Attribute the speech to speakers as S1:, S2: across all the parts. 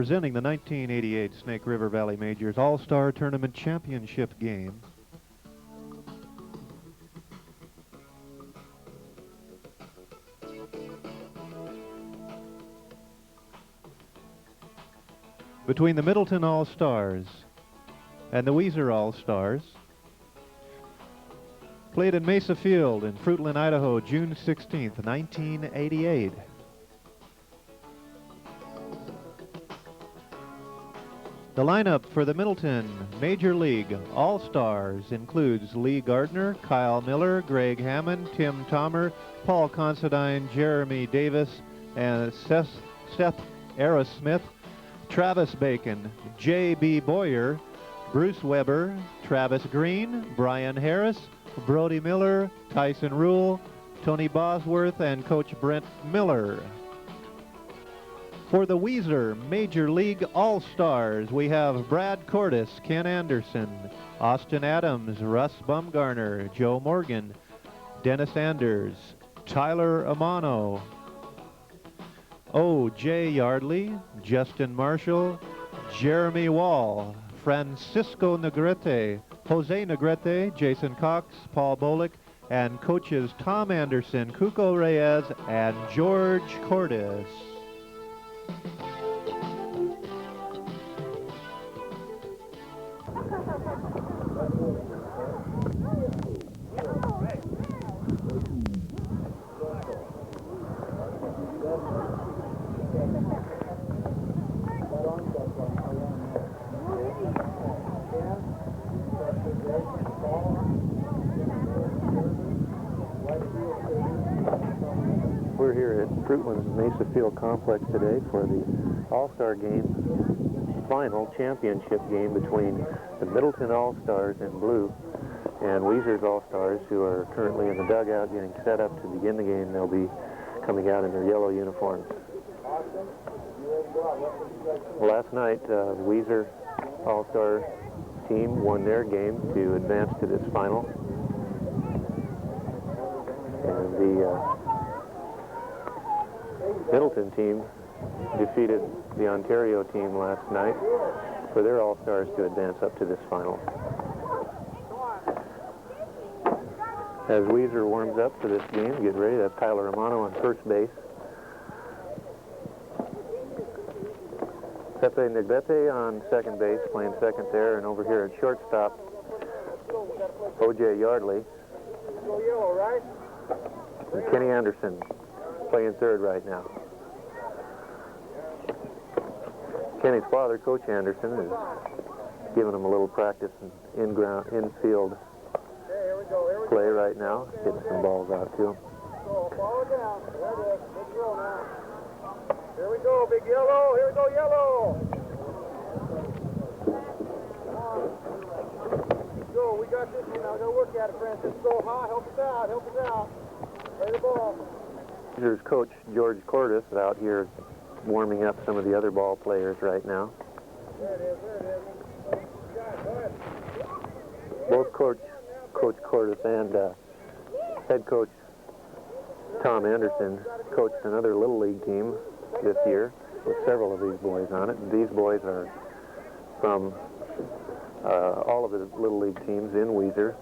S1: presenting the 1988 Snake River Valley Majors All-Star Tournament Championship game. Between the Middleton All-Stars and the Weiser All-Stars, played in Mesa Field in Fruitland, Idaho, June 16th, 1988. The lineup for the Middleton Major League All-Stars includes Lee Gardner, Kyle Miller, Greg Hammond, Tim Tomer, Paul Considine, Jeremy Davis, and Seth Aerosmith, Travis Bacon, J.B. Boyer, Bruce Weber, Travis Green, Brian Harris, Brody Miller, Tyson Rule, Tony Bosworth, and Coach Brent Miller. For the Weiser Major League All-Stars, we have Brad Cordes, Ken Anderson, Austin Adams, Russ Bumgarner, Joe Morgan, Dennis Anders, Tyler Amano, O.J. Yardley, Justin Marshall, Jeremy Wall, Francisco Negrete, Jose Negrete, Jason Cox, Paul Bolick, and coaches Tom Anderson, Cuco Reyes, and George Cordes.
S2: We're here at Fruitland's Mesa Field complex today for the All-Star game, final championship game between the Middleton All-Stars in blue and Weiser's All-Stars, who are currently in the dugout getting set up to begin the game. They'll be coming out in their yellow uniforms. Last night, the Weiser All-Star team won their game to advance to this final. And the Middleton team defeated the Ontario team last night for their All-Stars to advance up to this final. As Weiser warms up for this game, get ready, that's Tyler Amano on first base. Pepe Negrete on second base, playing second there, and over here at shortstop, O.J. Yardley. And Kenny Anderson playing third right now. Kenny's father, Coach Anderson, is giving him a little practice in infield play right now, getting some balls out to him.
S3: Follow down. There it is. Let's go now. Here we go, big yellow. Here we go, yellow. Let's go. We got this one now. Go work at it, Francisco. Help us out. Help us out. Play the ball.
S2: Here's Coach George Cordes out here warming up some of the other ball players right now.
S3: There it is. There it is. Go ahead.
S2: Both Coach Cordes and head coach Tom Anderson coached another Little League team this year with several of these boys on it. These boys are from all of the Little League teams in Weiser.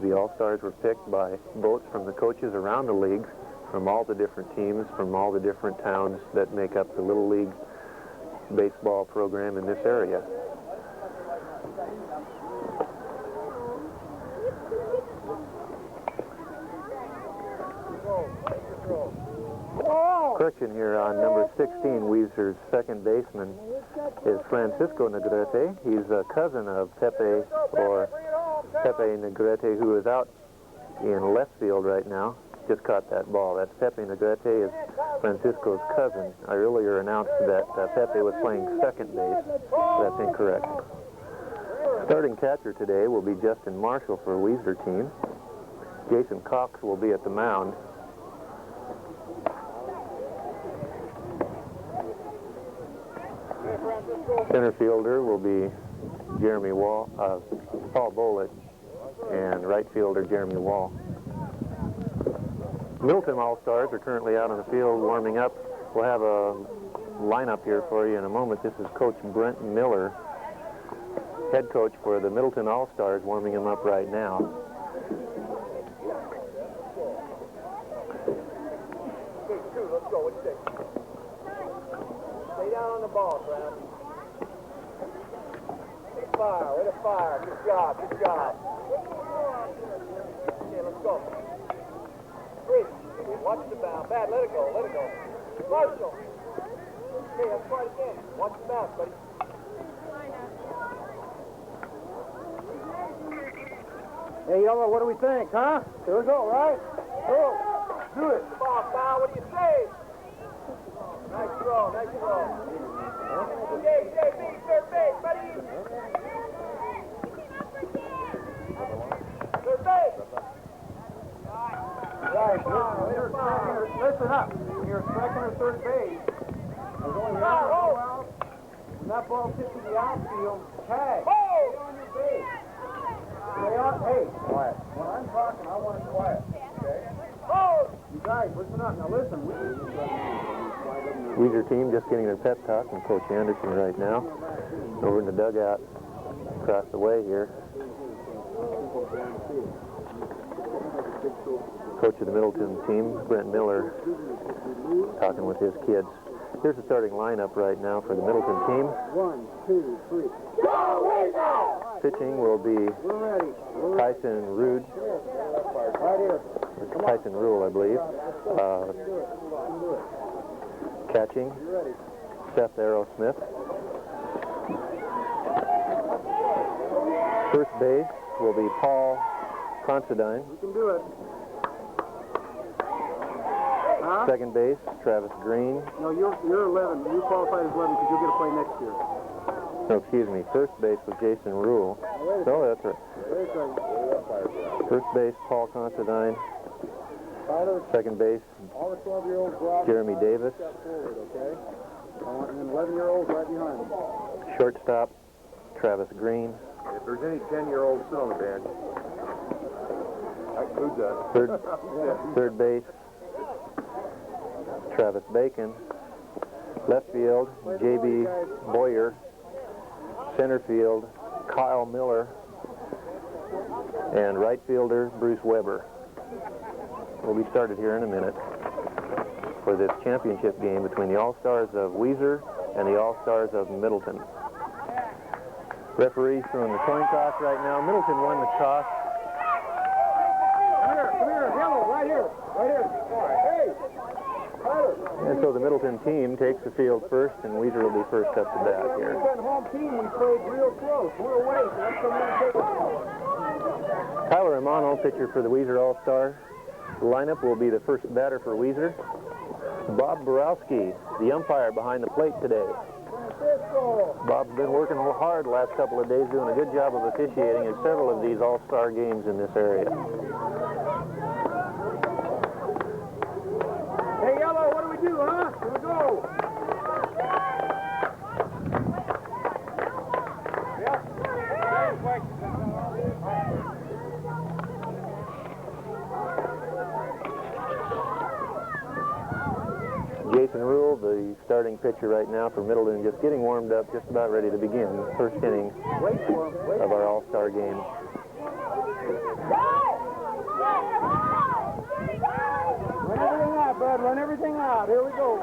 S2: The All-Stars were picked by votes from the coaches around the league, from all the different teams, from all the different towns that make up the Little League baseball program in this area. Correction here on number 16, Weiser's second baseman is Francisco Negrete. He's a cousin of Pepe, or Pepe Negrete, who is out in left field right now. Just caught that ball. That's Pepe Negrete, is Francisco's cousin. I earlier announced that Pepe was playing second base. That's incorrect. Starting catcher today will be Justin Marshall for a Weiser team. Jason Cox will be at the mound. Center fielder will be Jeremy Wall, Paul Bolick, and right fielder Jeremy Wall. Middleton All-Stars are currently out on the field warming up. We'll have a lineup here for you in a moment. This is Coach Brent Miller, head coach for the Middleton All-Stars, warming him up right now.
S3: Let's go. What do you think? Stay down on the ball, Brad. Fire. Way to fire. Good job. Good job. Okay, let's go. Three. Watch the bound. Bad. Let it go. Let it go. Marshall. Okay, let's try it again. Watch the bounce, buddy. Hey, Yellow, what do we think, huh? Here we go, right? Go. Do it. Come on, foul. What do you say? Nice throw. Nice throw. Okay, JB, third base, buddy. Third base. Right. Listen up. When you're second or third base, there's only one out. When that ball hits in the outfield, tag. Stay on your base. Stay on. Hey, quiet. When I'm talking, I want it quiet. Okay? You guys, listen up. Now listen.
S2: Weiser team just getting their pep talk from Coach Anderson right now. Over in the dugout across the way here. Coach of the Middleton team, Brent Miller, talking with his kids. Here's the starting lineup right now for the Middleton team.
S3: 1, 2, 3. Go, Weiser!
S2: Pitching will be Tyson Rude.
S3: Right here.
S2: It's Tyson Rule, I believe. Catching, Seth Aerosmith. First base will be Paul Considine.
S3: You can do it. Huh?
S2: Second base, Travis Green.
S3: No, you're 11. You qualified as 11 because you'll get a play next year.
S2: No, excuse me. First base was Jason Rule. Oh, that's right. First base, Paul Considine. Second base,
S3: All the 12-year-olds go out
S2: Jeremy Davis.
S3: forward, okay? And then 11-year-olds right behind them.
S2: Shortstop, Travis Green.
S4: If there's any 10-year-olds still on the bench, that includes us.
S2: Third base, Travis Bacon. Left field, J.B. Boyer. Center field, Kyle Miller. And right fielder, Bruce Weber. We'll be started here in a minute for this championship game between the All-Stars of Weiser and the All-Stars of Middleton. Referee's throwing the coin toss right now. Middleton won the toss.
S3: Come here, Yellow, right here. Hey, Tyler.
S2: And so the Middleton team takes the field first, and Weiser will be first up to bat here.
S3: We've been home team. We played real close. We're away, so let's come in and take it.
S2: Tyler Romano, pitcher for the Weiser All-Star. The lineup will be the first batter for Weiser. Bob Borowski, the umpire behind the plate today. Bob's been working hard the last couple of days, doing a good job of officiating in several of these All-Star games in this area.
S3: Hey, Yellow, what do we do, huh? Here we go.
S2: Jason Rule, the starting pitcher right now for Middleton, just getting warmed up, just about ready to begin the first inning of our All-Star game.
S3: Run everything out, bud. Run everything out. Here we go.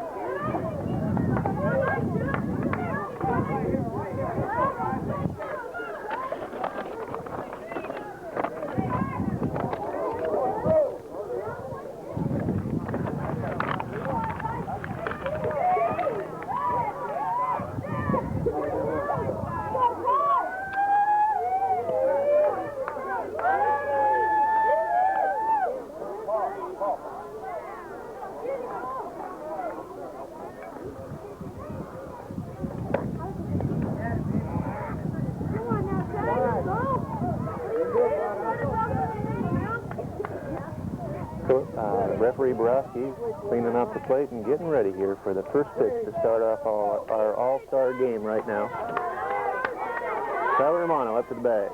S2: Referee Borowski cleaning up the plate and getting ready here for the first pitch to start off our All-Star game right now. Tyler Romano up to the bag.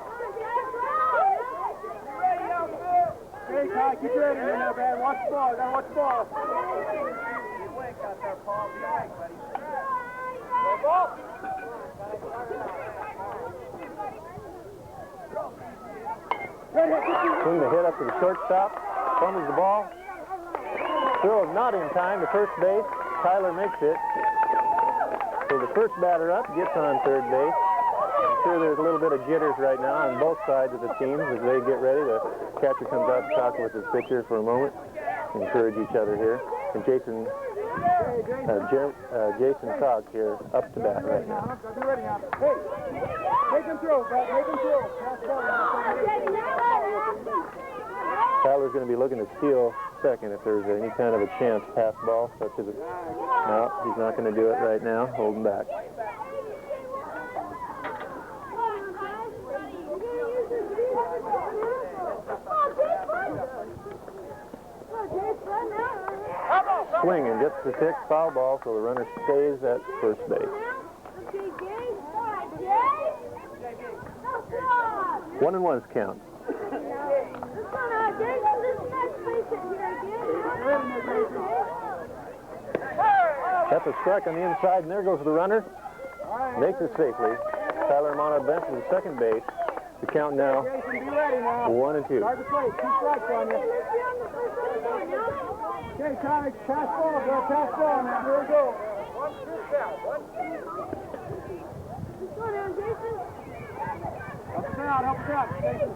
S3: Hey, Ty, keep ready in there, man. Watch the ball. Gotta watch the ball.
S2: Swing the hit up to the shortstop. Fumbles the ball. Throw is not in time to first base. Tyler makes it. So the first batter up gets on third base. I'm sure there's a little bit of jitters right now on both sides of the teams as they get ready. The catcher comes out to talk with his pitcher for a moment. Encourage each other here. And Jason Cox here up to bat right now.
S3: Hey, make him throw, Pat. Make him throw.
S2: Tyler's going to be looking to steal second if there's any kind of a chance pass ball, such as a... No, he's not going to do it right now. Hold him back. Swing and gets the sixth foul ball, so the runner stays at first base. 1-1's count. That's a strike on the inside, and there goes the runner. Makes it safely. Tyler Amano advances to second base. The count now, 1-2.
S3: Start the play. 2 strikes on you. Okay, Tyler, pass ball, bro. Pass ball now. Here we go. 1-2 count. 1-2. Help us out, Jason.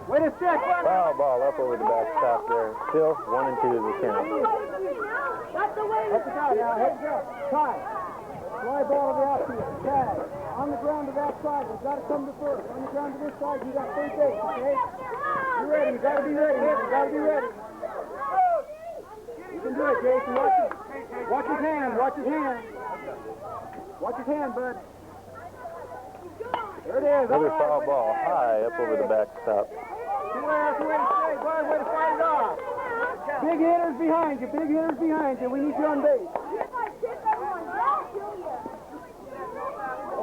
S3: Wait a sec.
S2: Foul ball up over the backstop there. Still 1-2 is the count.
S3: Help us out now. Heads up. Tie. Fly ball to the outfield. Tag. On the ground to that side. We've got to come to first. On the ground to this side, you got third base, okay? You're ready. You got to be ready. You got to be ready. You can do it, Jason. Watch his hand. Watch his hand. Watch his hand, bud. There it is.
S2: Another foul ball high up over the backstop.
S3: That's the way to stay, bud. Way to fight it off. Big hitters behind you. Big hitters behind you. We need you on base.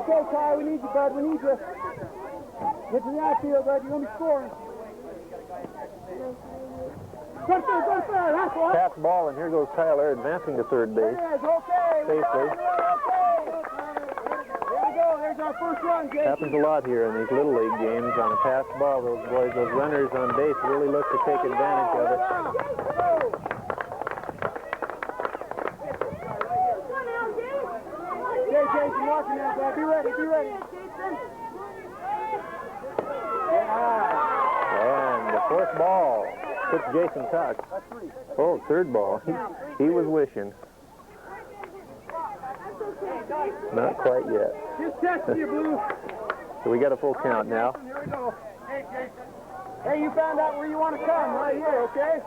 S3: Okay, Ty, we need you, bud. We need you. Get to the outfield, bud. You're going to be scoring. Go to third. That's what.
S2: Pass ball, and here goes Tyler advancing to third base.
S3: There it is. Okay.
S2: Safely.
S3: There we go. There's our first run, Jason.
S2: Happens a lot here in these Little League games. On a pass ball, those boys, those runners on base really look to take advantage of it. Okay, Jason, watching that, bud. Be ready. And the fourth ball puts Jason Cox. Oh, third ball. He was wishing. Not quite yet.
S3: Just testing you, Blue.
S2: So we got a full count now.
S3: Here we go. Hey, you found out where you want to come right here, okay?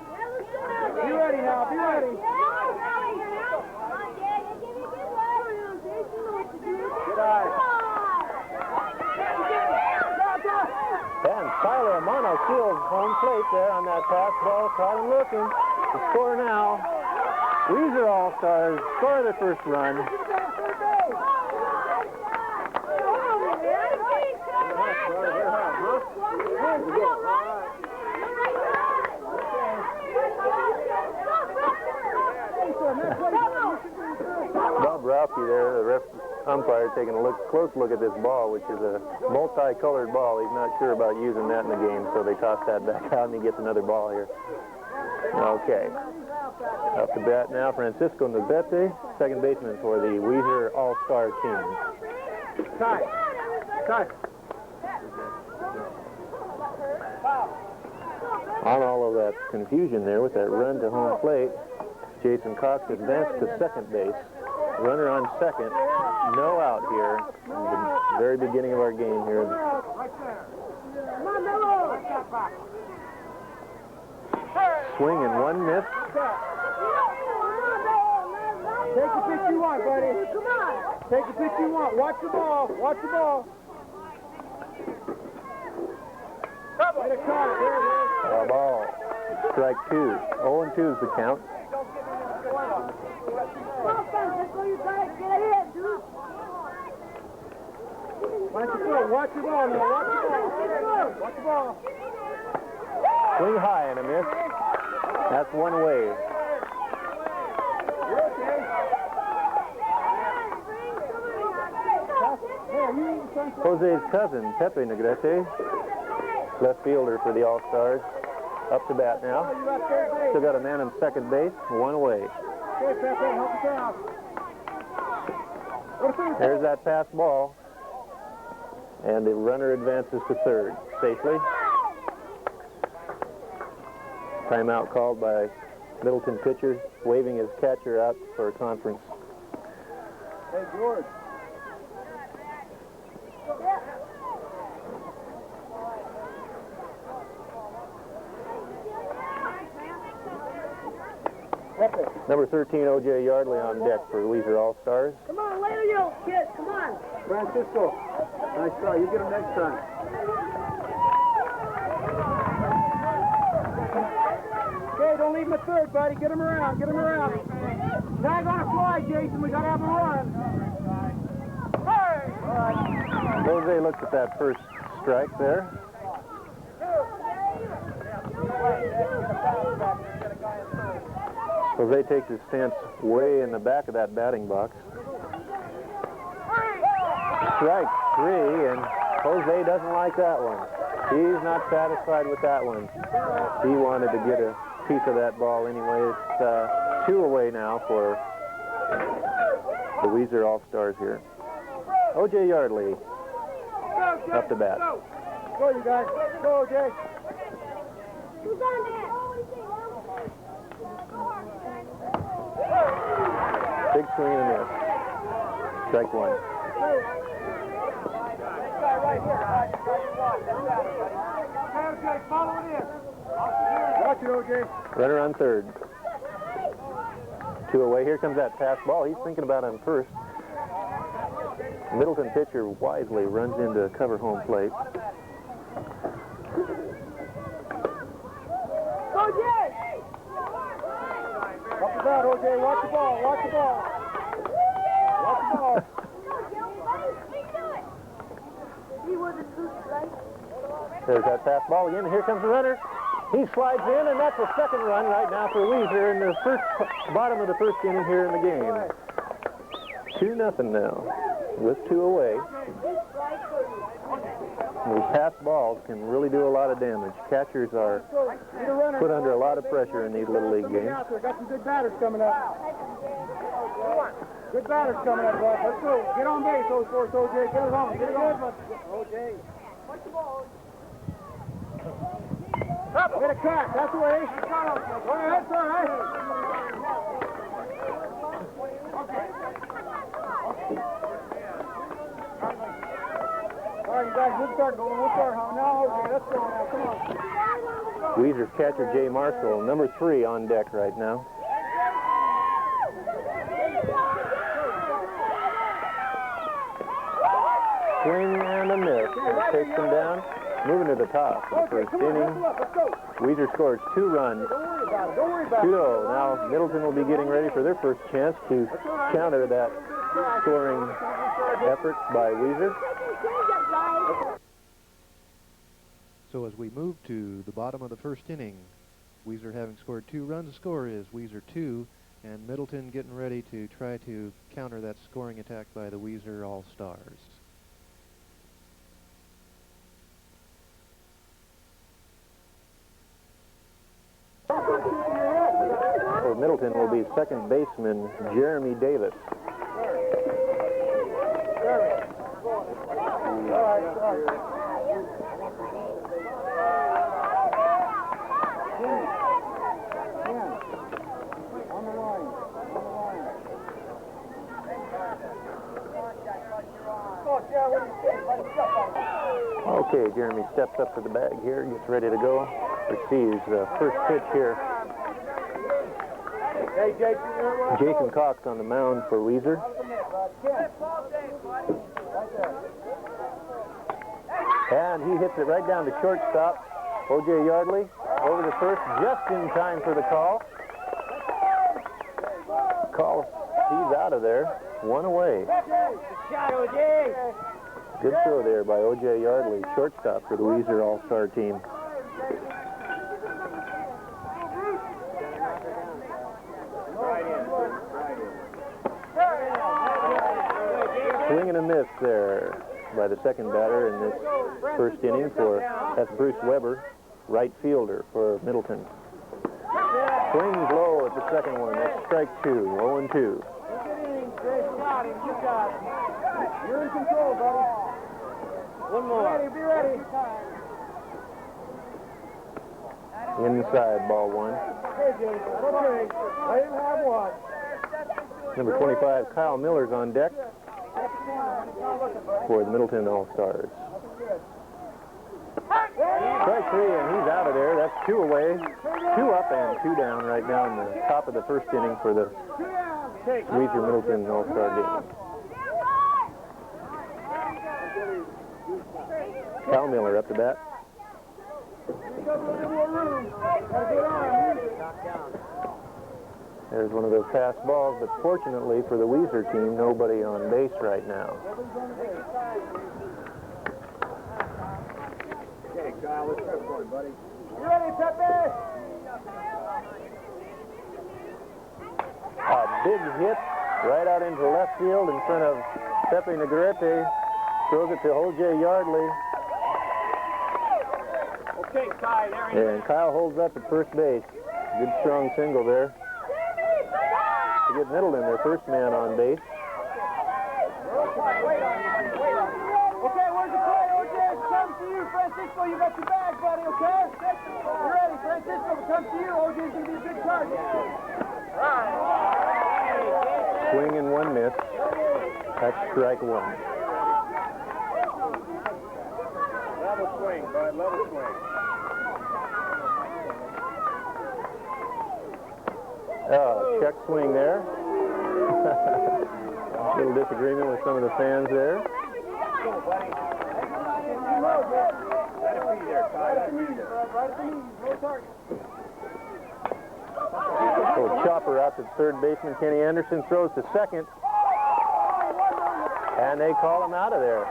S3: Be ready now. Be ready. Good eye.
S2: And Tyler Amano steals home plate there on that pass ball. Caught him looking. The score now. Weiser All-Stars score their first run. Bob Ralphie there, the ref umpire, taking a close look at this ball, which is a multicolored ball. He's not sure about using that in the game, so they toss that back out and he gets another ball here. Okay. Up to bat now, Francisco Navarrete, second baseman for the Weiser All-Star team.
S3: Cut.
S2: On all of that confusion there with that run to home plate, Jason Cox advanced to second base. Runner on second. No out here in the very beginning of our game here. Swing and one miss.
S3: Take the pitch you want, buddy. Take the pitch you want. Watch the ball. Get a cut. There it is.
S2: Foul ball. Strike 2. 0-2 is the count.
S3: Watch the ball. Watch the ball now. Watch the ball.
S2: Swing high and a miss. That's one away.
S3: You're okay.
S2: Jose's cousin, Pepe Negrete, left fielder for the All-Stars, up to bat now. Still got a man on second base, one away.
S3: Okay, Pepe, help us out.
S2: There's that pass ball. And the runner advances to third safely. Timeout called by Middleton pitcher, waving his catcher out for a conference.
S3: Hey, George.
S2: Number 13, O.J. Yardley on deck for Weiser All-Stars.
S5: Come on, later you kids, come on.
S3: Francisco, nice try. You get him next time. Okay, don't leave him at third, buddy. Get him around, get him around. Tag on a fly, Jason. We got to have a run. Hey!
S2: Jose looks at that first strike there. Jose takes his stance way in the back of that batting box. Strike three, and Jose doesn't like that one. He's not satisfied with that one. He wanted to get a piece of that ball anyway. It's two away now for the Weiser All-Stars here. O.J. Yardley up to bat.
S3: Go, you guys. Go, O.J.
S5: Who's on there?
S2: Big swing and a miss. Strike one.
S3: Okay, follow it in. Watch it, O.J.
S2: Runner on third. Two away. Here comes that pass ball. He's thinking about him first. Middleton pitcher wisely runs in to cover home plate.
S5: O.J.
S3: Up the bat, O.J. Watch the ball. Watch the ball. Watch the ball.
S5: He was a true strike.
S2: There's that pass ball again. Here comes the runner. He slides in, and that's the second run right now for Weiser in the bottom of the first inning here in the game. 2-0 now, with two away. These pass balls can really do a lot of damage. Catchers are put under a lot of pressure in these Little League games.
S3: Got some good batters coming up. Good batters coming up, bud. Let's go. Get on base, O.J. Get it on. Get it on. O.J. Get a cut. That's the way. Go ahead, sir. All right, you guys, we'll start going. We'll start home. Now, okay, let's go now. Come on.
S2: Weiser's catcher, Jay Marshall, number 3 on deck right now. Swing and a miss. It takes him down. Moving to the top of the first inning. Weiser scores 2 runs. 2-0. Now Middleton will be getting ready for their first chance to counter that scoring effort by Weiser.
S1: So as we move to the bottom of the first inning, Weiser having scored 2 runs, the score is Weiser 2, and Middleton getting ready to try to counter that scoring attack by the Weiser All-Stars.
S2: For Middleton will be second baseman Jeremy Davis. Okay, Jeremy steps up to the bag here, gets ready to go. Receives the first pitch here.
S3: Hey,
S2: Jason Cox on the mound for Weiser. And he hits it right down to shortstop. O.J. Yardley over to first, just in time for the call. He's out of there. 1 away. Good throw there by O.J. Yardley, shortstop for the Weiser All-Star team. Swing and a miss there. by the second batter in this first inning that's Bruce Weber, right fielder for Middleton. Swings low at the second one. That's strike 2, 0-2.
S3: You got him. You're in control, buddy. One more. Be ready.
S2: Inside, ball 1.
S3: Okay, Jason. Okay. Let him have one.
S2: Number 25, Kyle Miller's on deck for the Middleton All-Stars. Strike 3, and he's out of there. That's 2 away. 2 up and 2 down right now in the top of the first inning for the Weiser Middleton All-Star game. Kyle Miller up to bat. There's one of those fast balls, but fortunately for the Weiser team, nobody on base right now.
S3: Okay, Kyle, let's go for it, buddy. You ready, Pepe?
S2: A big hit right out into left field in front of Pepe Negrete. Throws it to O.J. Yardley.
S3: Okay, Kyle, there he is.
S2: And Kyle holds up at first base. Good strong single there to get Middleton, their first man on base.
S3: Okay, where's the play, O.J.? It comes to you, Francisco. You got your bag, buddy, okay? You ready, Francisco? It comes to you. O.J.'s going to be a big target.
S2: Swing and 1 miss. That's strike 1.
S3: Level swing, bud, level swing.
S2: Check swing there. Little disagreement with some of the fans there.
S3: Go, buddy. Let it be there, Kyle. Let it be there. Right at the knees, no target.
S2: Little chopper out to third baseman Kenny Anderson, throws to second. And they call him out of there.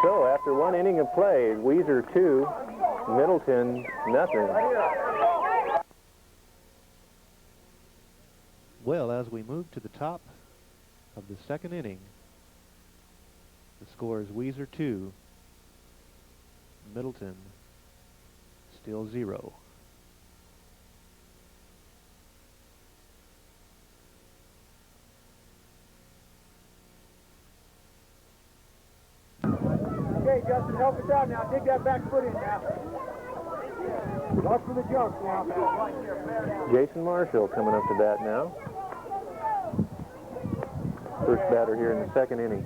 S2: So after 1 inning of play, Weiser 2, Middleton nothing.
S1: Well, as we move to the top of the second inning, the score is Weiser 2, Middleton still 0.
S3: Okay, Justin, help us out now. Dig that back foot in now. Look for the jump now.
S2: Jason Marshall coming up to bat now. First batter here in the second inning.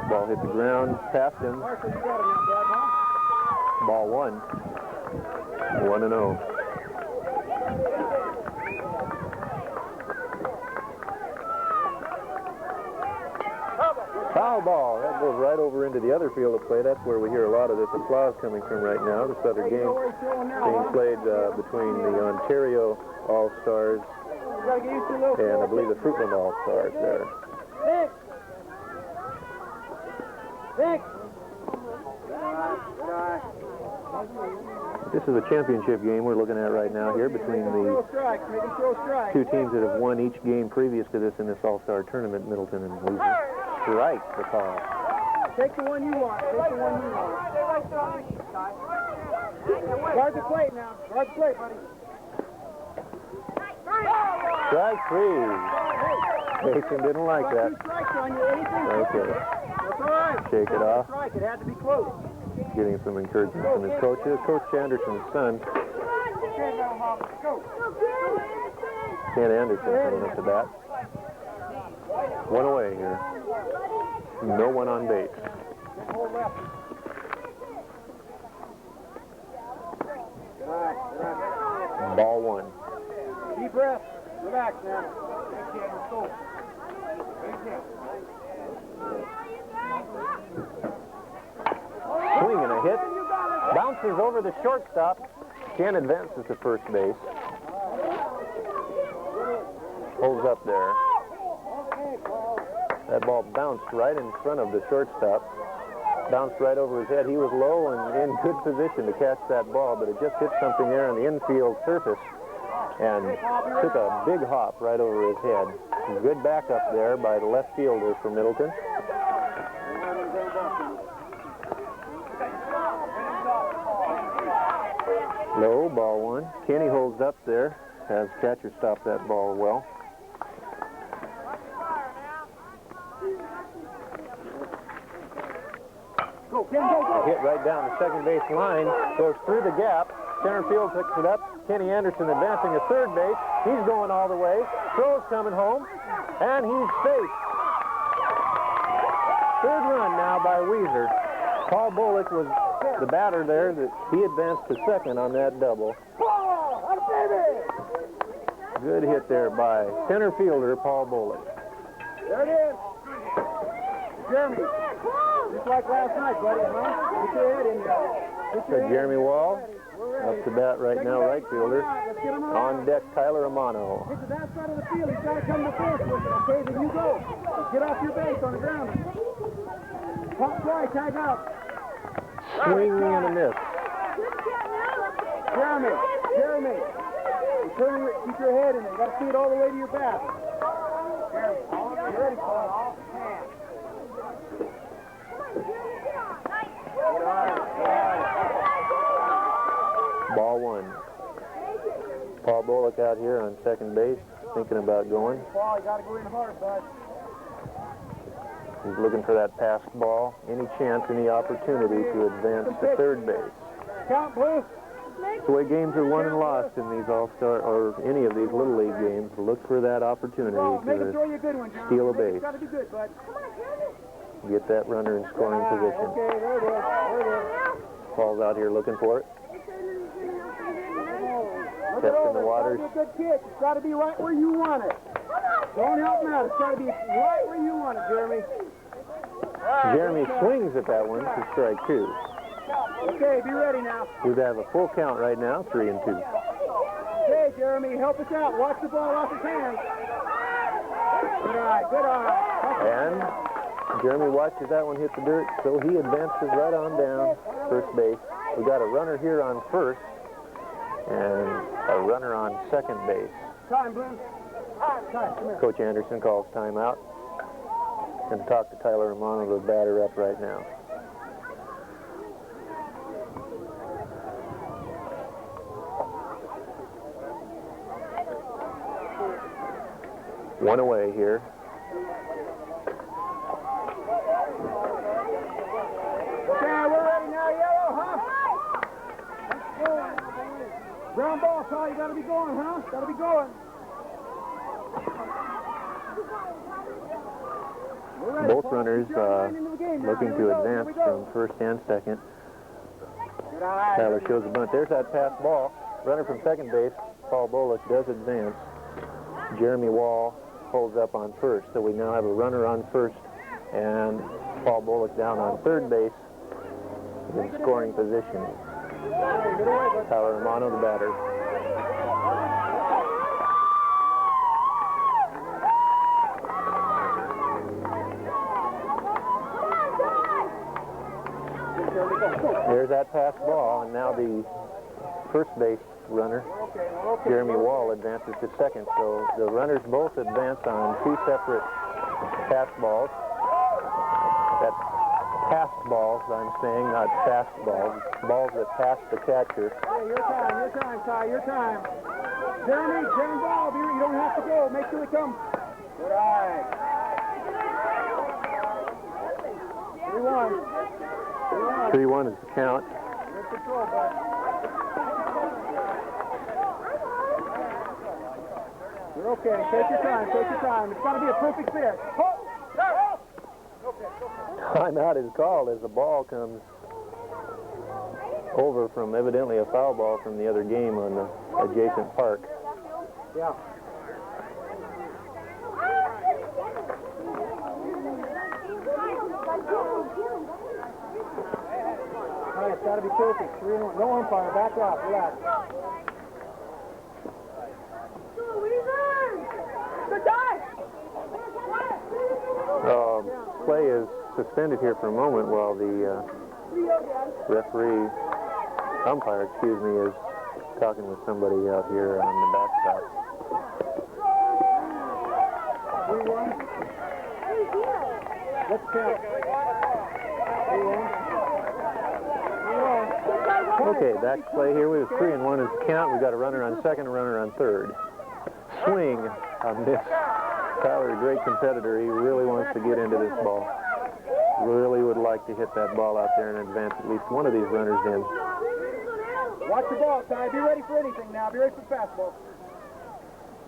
S2: Ball hit the ground, past him.
S3: Marshall, you got him now, bud, huh?
S2: Ball 1. 1-0. Foul ball. That goes right over into the other field of play. That's where we hear a lot of this applause coming from right now. This other game being played between the Ontario All-Stars and I believe the Fruitland All-Stars there. This is a championship game we're looking at right now here between the 2 teams that have won each game previous to this in this All-Star tournament, Middleton and Weiser. Right, the call.
S3: Take the one you want. Take the one you want. Guard the plate now. Guard the plate, buddy.
S2: Strike 3. Mason didn't like that.
S3: 2 strikes on you. Anything.
S2: Okay.
S3: That's all right.
S2: Shake it off.
S3: Strike. It had to be close.
S2: Getting some encouragement from his coaches. Coach Anderson's son, Ken Anderson, coming up to bat. 1 away here. No one on base. Ball 1.
S3: Deep breath. Relax now.
S2: Swing and a hit. Bounces over the shortstop. Ken advances to first base. Holds up there. That ball bounced right in front of the shortstop. Bounced right over his head. He was low and in good position to catch that ball, but it just hit something there on the infield surface. and took a big hop right over his head. Good backup there by the left fielder for Middleton. Low, ball one. Kenny holds up there as catcher stopped that ball well. Hit right down the second base line, goes through the gap. Center field picks it up. Kenny Anderson advancing to third base. He's going all the way. Throw's coming home, and he's safe. Third run now by Weiser. Paul Bullock was the batter there. That he advanced to second on that double. Good hit there by center fielder Paul Bullock.
S3: There it is. Jeremy. Just like last night, buddy, huh? Get your head in there.
S2: So Jeremy Wall up to bat right now, right fielder. On deck, Tyler Amano.
S3: Get to that side of the field. He's got to come to first with it, okay? Then you go. Get off your base on the ground. Pop fly, tag out.
S2: Swing and a miss.
S3: Jeremy. Keep your head in there. You got to see it all the way to your bat. Ready, Paul.
S2: Ball one. Paul Bullock out here on second base, thinking about going.
S3: Paul, you got to go in hard, bud.
S2: He's looking for that passed ball. Any chance, any opportunity to advance to third base.
S3: Count, Blue.
S2: That's the way games are won and lost in these all-star or any of these little league games. Look for that opportunity to steal a base.
S3: Got to be good, bud.
S2: Get that runner in scoring position.
S3: Okay, there it is.
S2: Paul's out here looking for it. Steps in the waters.
S3: It's got to be a good kick. It's got to be right where you want it. Don't help me out. It's got to be right where you want it, Jeremy.
S2: Jeremy swings at that one for strike two.
S3: Okay, be ready now.
S2: We have a full count right now, 3-2.
S3: Okay, Jeremy, help us out. Watch the ball off his hands. Good eye.
S2: And Jeremy watches that one hit the dirt, so he advances right on down first base. We got a runner here on first and a runner on second base.
S3: Time, Blue. Time, come here.
S2: Coach Anderson calls timeout. Going to talk to Tyler Romano, the batter up right now. One away here.
S3: Okay, we're ready now, Yellow, huh? Ground ball, Paul, you got to be going, huh? Got to be going.
S2: Both runners looking to advance from first and second. Tyler shows a bunt. There's that pass ball. Runner from second base, Paul Bullock, does advance. Jeremy Wall holds up on first. So we now have a runner on first and Paul Bullock down on third base in scoring position. Tyler Romano, the batter. There's that pass ball, and now the first base runner, Jeremy Wall, advances to second. So the runners both advance on two separate pass balls. That's passed balls, I'm saying, not fast balls. Balls that pass the catcher.
S3: Hey, your time, Ty, your time. Jeremy Ball, you don't have to go. Make sure he comes. Good eye. 3-1.
S2: 3-1 is the count.
S3: Good control, bud. You're okay. Take your time. It's got to be a perfect fit.
S2: Timeout is called as the ball comes over from evidently a foul ball from the other game on the adjacent park.
S3: Yeah. All right, it's got to be perfect. 3-1. No umpire. Back off. Relax.
S2: Play is suspended here for a moment while the umpire, is talking with somebody out here on the backstop.
S3: Let's count.
S2: Okay, back to play here. We have 3-1 is the count. We've got a runner on second, a runner on third. Swing on this. Tyler, a great competitor. He really wants to get into this ball. Really would like to hit that ball out there and advance at least one of these runners in.
S3: Watch the ball, Ty. Be ready for anything now. Be ready for fastball.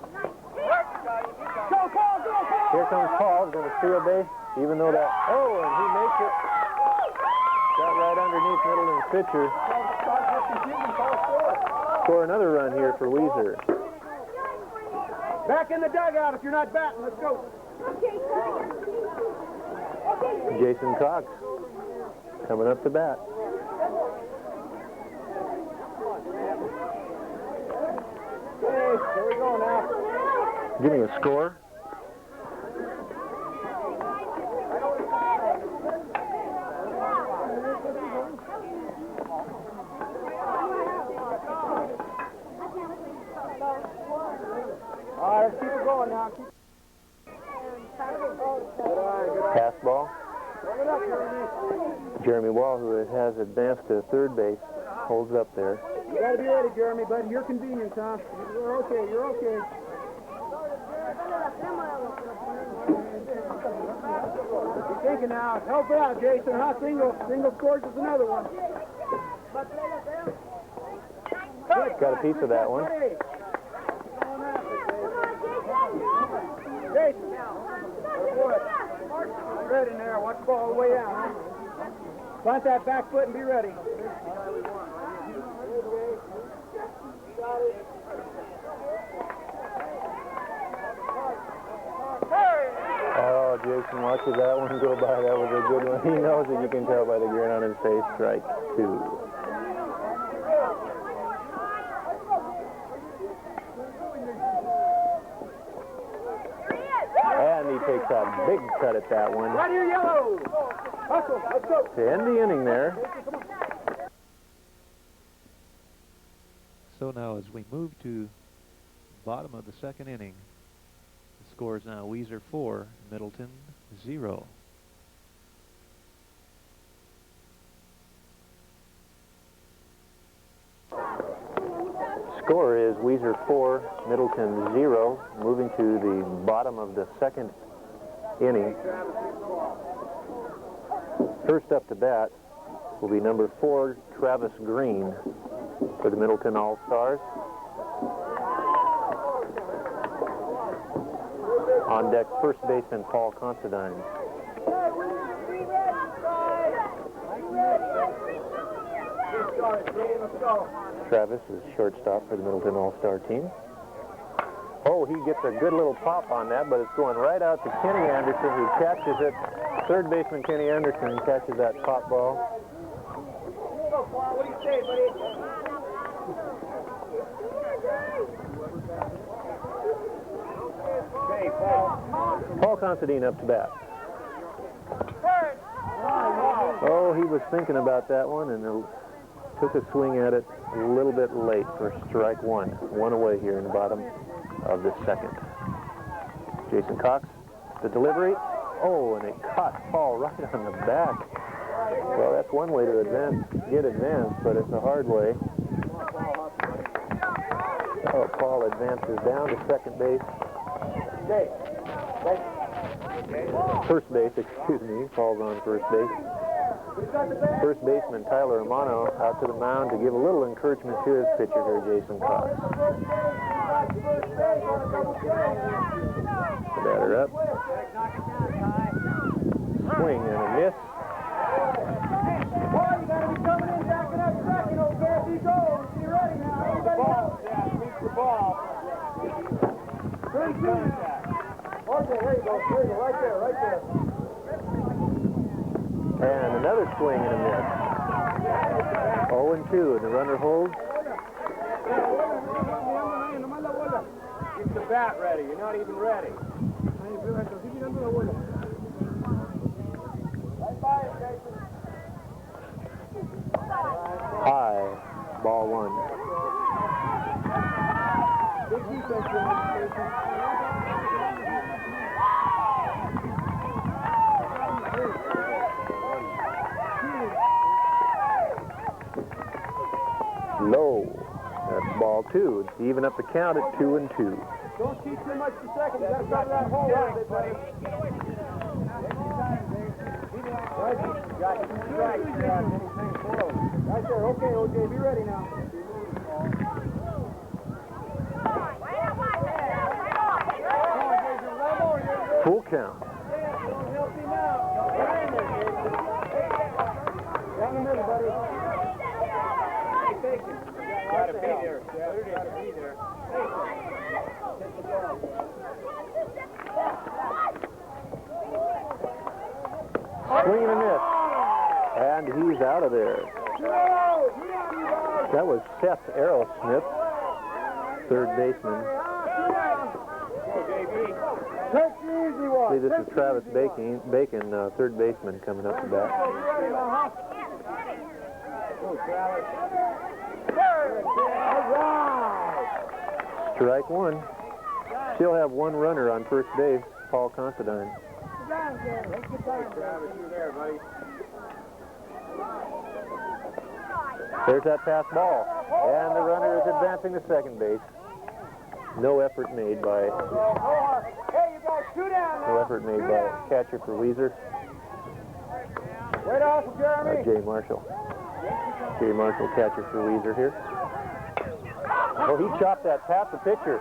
S3: Go, Paul! Go, Paul!
S2: Here comes Paul. He's going to steal base, even though that... Oh, and he makes it. Got right underneath Middleton's pitcher. Score another run here for Weiser.
S3: Back in the dugout if you're not batting. Let's go.
S2: Jason Cox coming up to bat.
S3: Hey, here we go now.
S2: Give me a score.
S3: All right, let's keep it going now.
S2: Pass ball. Jeremy Wall, who has advanced to third base, holds up there.
S3: You got to be ready, Jeremy, buddy. Your convenience, huh? You're okay. You're okay. You're thinking now. Help out, Jason, huh? Single scores is another one.
S2: Got a piece of that one.
S3: Jason, ready now. Watch the ball all the way out, huh? Plant that back foot and be ready.
S2: Oh, Jason watches that one go by. That was a good one. He knows it. You can tell by the grin on his face. Strike two. And he takes a big cut at that one.
S3: Right here, yellow. Hustle. Let's go.
S2: To end the inning there.
S1: So now as we move to bottom of the second inning, the score is now Weiser 4, Middleton 0.
S2: Score is Weiser 4, Middleton 0. Moving to the bottom of the second inning. First up to bat will be number 4, Travis Green, for the Middleton All-Stars. On deck, first baseman Paul Considine. Travis is shortstop for the Middleton All-Star team. Oh, he gets a good little pop on that, but it's going right out to Kenny Anderson, who catches it. Third baseman Kenny Anderson catches that pop ball.
S3: What do you say, buddy? Okay, Paul.
S2: Paul Considine up to bat. Oh, he was thinking about that one and took a swing at it a little bit late for strike one. One away here in the bottom of the second. Jason Cox, the delivery. Oh, and it caught Paul right on the back. Well, that's one way to get advanced, but it's a hard way. Oh, Paul advances down to second base. First base, excuse me. Paul's on first base. First baseman Tyler Romano out to the mound to give a little encouragement to his pitcher here, Jason Cox. Batter up. Swing and a miss. And another swing and a miss. 0-2, and the runner holds.
S3: Get the bat ready. You're not even ready.
S2: High, ball one.
S3: Big defense in this station.
S2: Low. That's ball 2. It's even up the count at 2-2.
S3: Don't shoot too much per second. You got to cover that hole out a bit, buddy. Right there. Okay, OJ, be ready now.
S2: Full count.
S3: Don't help him out. Get in there, Jason. Down the middle, buddy. Take it. Gotta be there. Gotta be there.
S2: Swing and a miss. And he's out of there. That was Seth Aerosmith, third baseman. See, this is Travis Bacon, third baseman, coming up to bat. Strike 1. Still have one runner on first base, Paul Considine. There's that pass ball. And the runner is advancing to second base. No effort made by catcher for Weiser.
S3: Right off, Jeremy.
S2: Jay Marshall. Jay Marshall, catcher for Weiser here. Oh, he chopped that past the pitcher.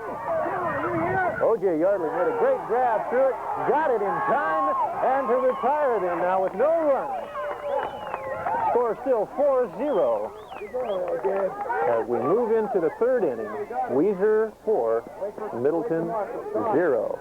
S2: O.J. Yardley made a great grab through it, got it in time, and to retire them now with no runs. Score still 4-0. As we move into the third inning, Weiser 4, Middleton 0.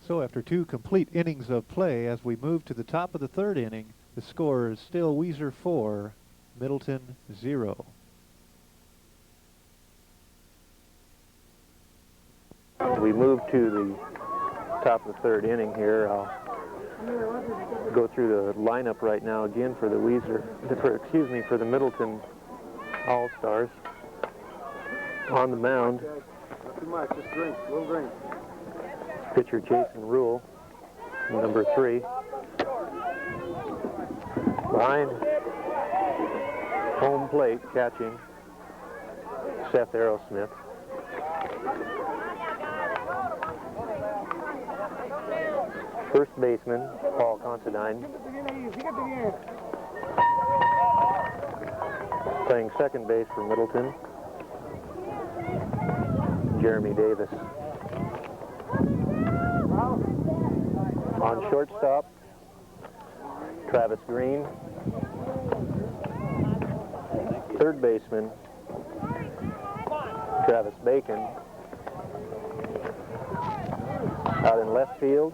S1: So after 2 complete innings of play, as we move to the top of the third inning, the score is still Weiser 4, Middleton 0.
S2: We move to the top of the third inning here. I'll go through the lineup right now again for the for the Middleton All-Stars. On the mound,
S3: Not too much, just drink, a little drink.
S2: pitcher Jason Rule, number 3. Behind home plate, catching, Seth Aerosmith. First baseman, Paul Considine. Playing second base for Middleton, Jeremy Davis. On shortstop, Travis Green. Third baseman, Travis Bacon. Out in left field,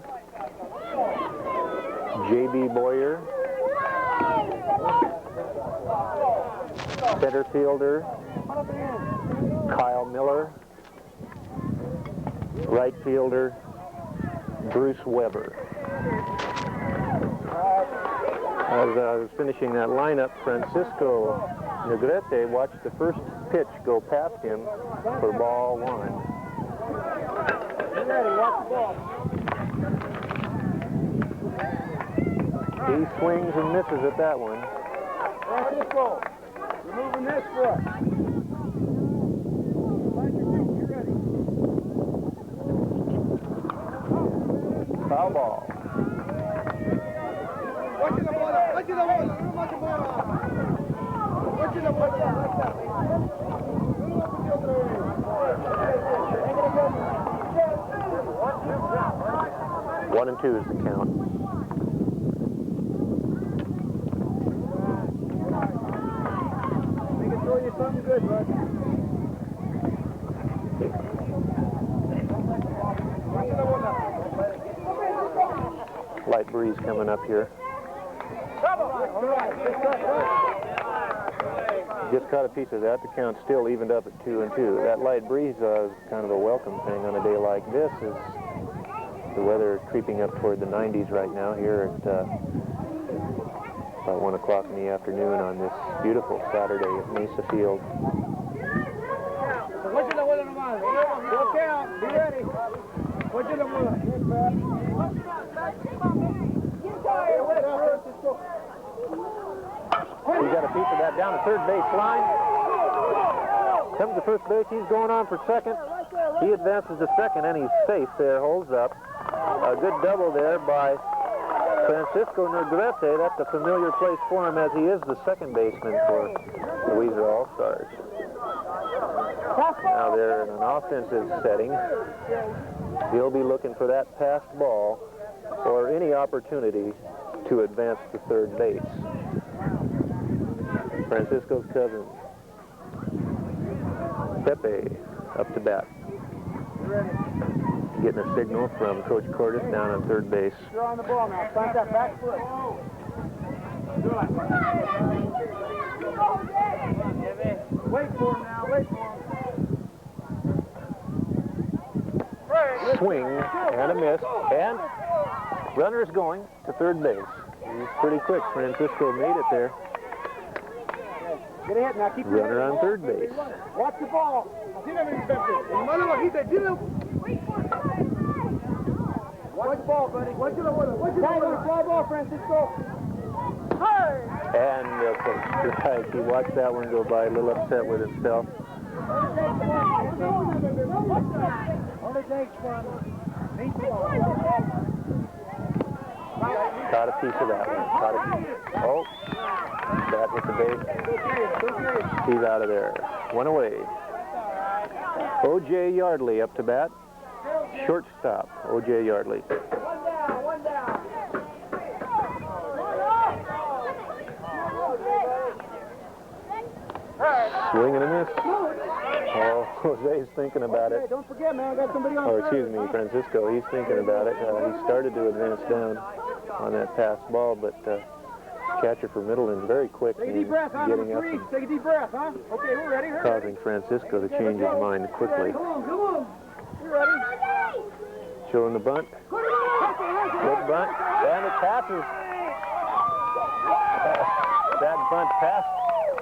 S2: J.B. Boyer. Center fielder, Kyle Miller. Right fielder, Bruce Weber. As I was finishing that lineup, Francisco Negrete watched the first pitch go past him for ball 1. He swings and misses at that one.
S3: Francisco, you're moving this foot.
S2: Foul ball. One and 2 is the count.
S3: We can throw you something good, bud.
S2: Light breeze coming up here. Just caught a piece of that. The count's still evened up at 2 and 2. That light breeze is kind of a welcome thing on a day like this. As the weather creeping up toward the 90s right now here at about 1 o'clock in the afternoon on this beautiful Saturday at Mesa Field.
S3: Look out. Be ready.
S2: He's got a piece of that down the third base line. Comes to first base. He's going on for second. He advances to second, and he's safe there, holds up. A good double there by Francisco Negrete. That's a familiar place for him, as he is the second baseman for the Weiser All-Stars. Now they're in an offensive setting. He'll be looking for that passed ball or any opportunity to advance to third base. Francisco's cousin, Pepe, up to bat. Getting a signal from Coach Cordes down on third base.
S3: You're on the ball now. Plant that back foot. Wait for him now. Wait for him.
S2: Swing and a miss, and runner is going to third base. He's pretty quick. Francisco made it there.
S3: Get ahead now. Keep your
S2: Runner on third base.
S3: Watch the ball. Watch the ball, buddy. Watch the fly ball, Francisco.
S2: And right, he watched that one go by, a little upset with himself. Caught a piece of that one. Caught a piece. Oh, that hit the base. He's out of there. One away. O.J. Yardley up to bat. Shortstop, O.J. Yardley.
S3: One down.
S2: Swing and a miss. Oh, Jose's thinking about it.
S3: Hey, don't forget, man, I got somebody on
S2: Or excuse me, Francisco, he's thinking about it. He started to advance down on that pass ball, but catcher for Middleton very quick
S3: Take a
S2: in
S3: deep breath, huh?
S2: getting
S3: Number
S2: up
S3: 3.
S2: and
S3: Take a deep breath, huh? Okay, we're ready.
S2: causing Francisco to change his mind quickly.
S3: Come on. You're ready.
S2: Showing the bunt. Good bunt. And it passes. That bunt passed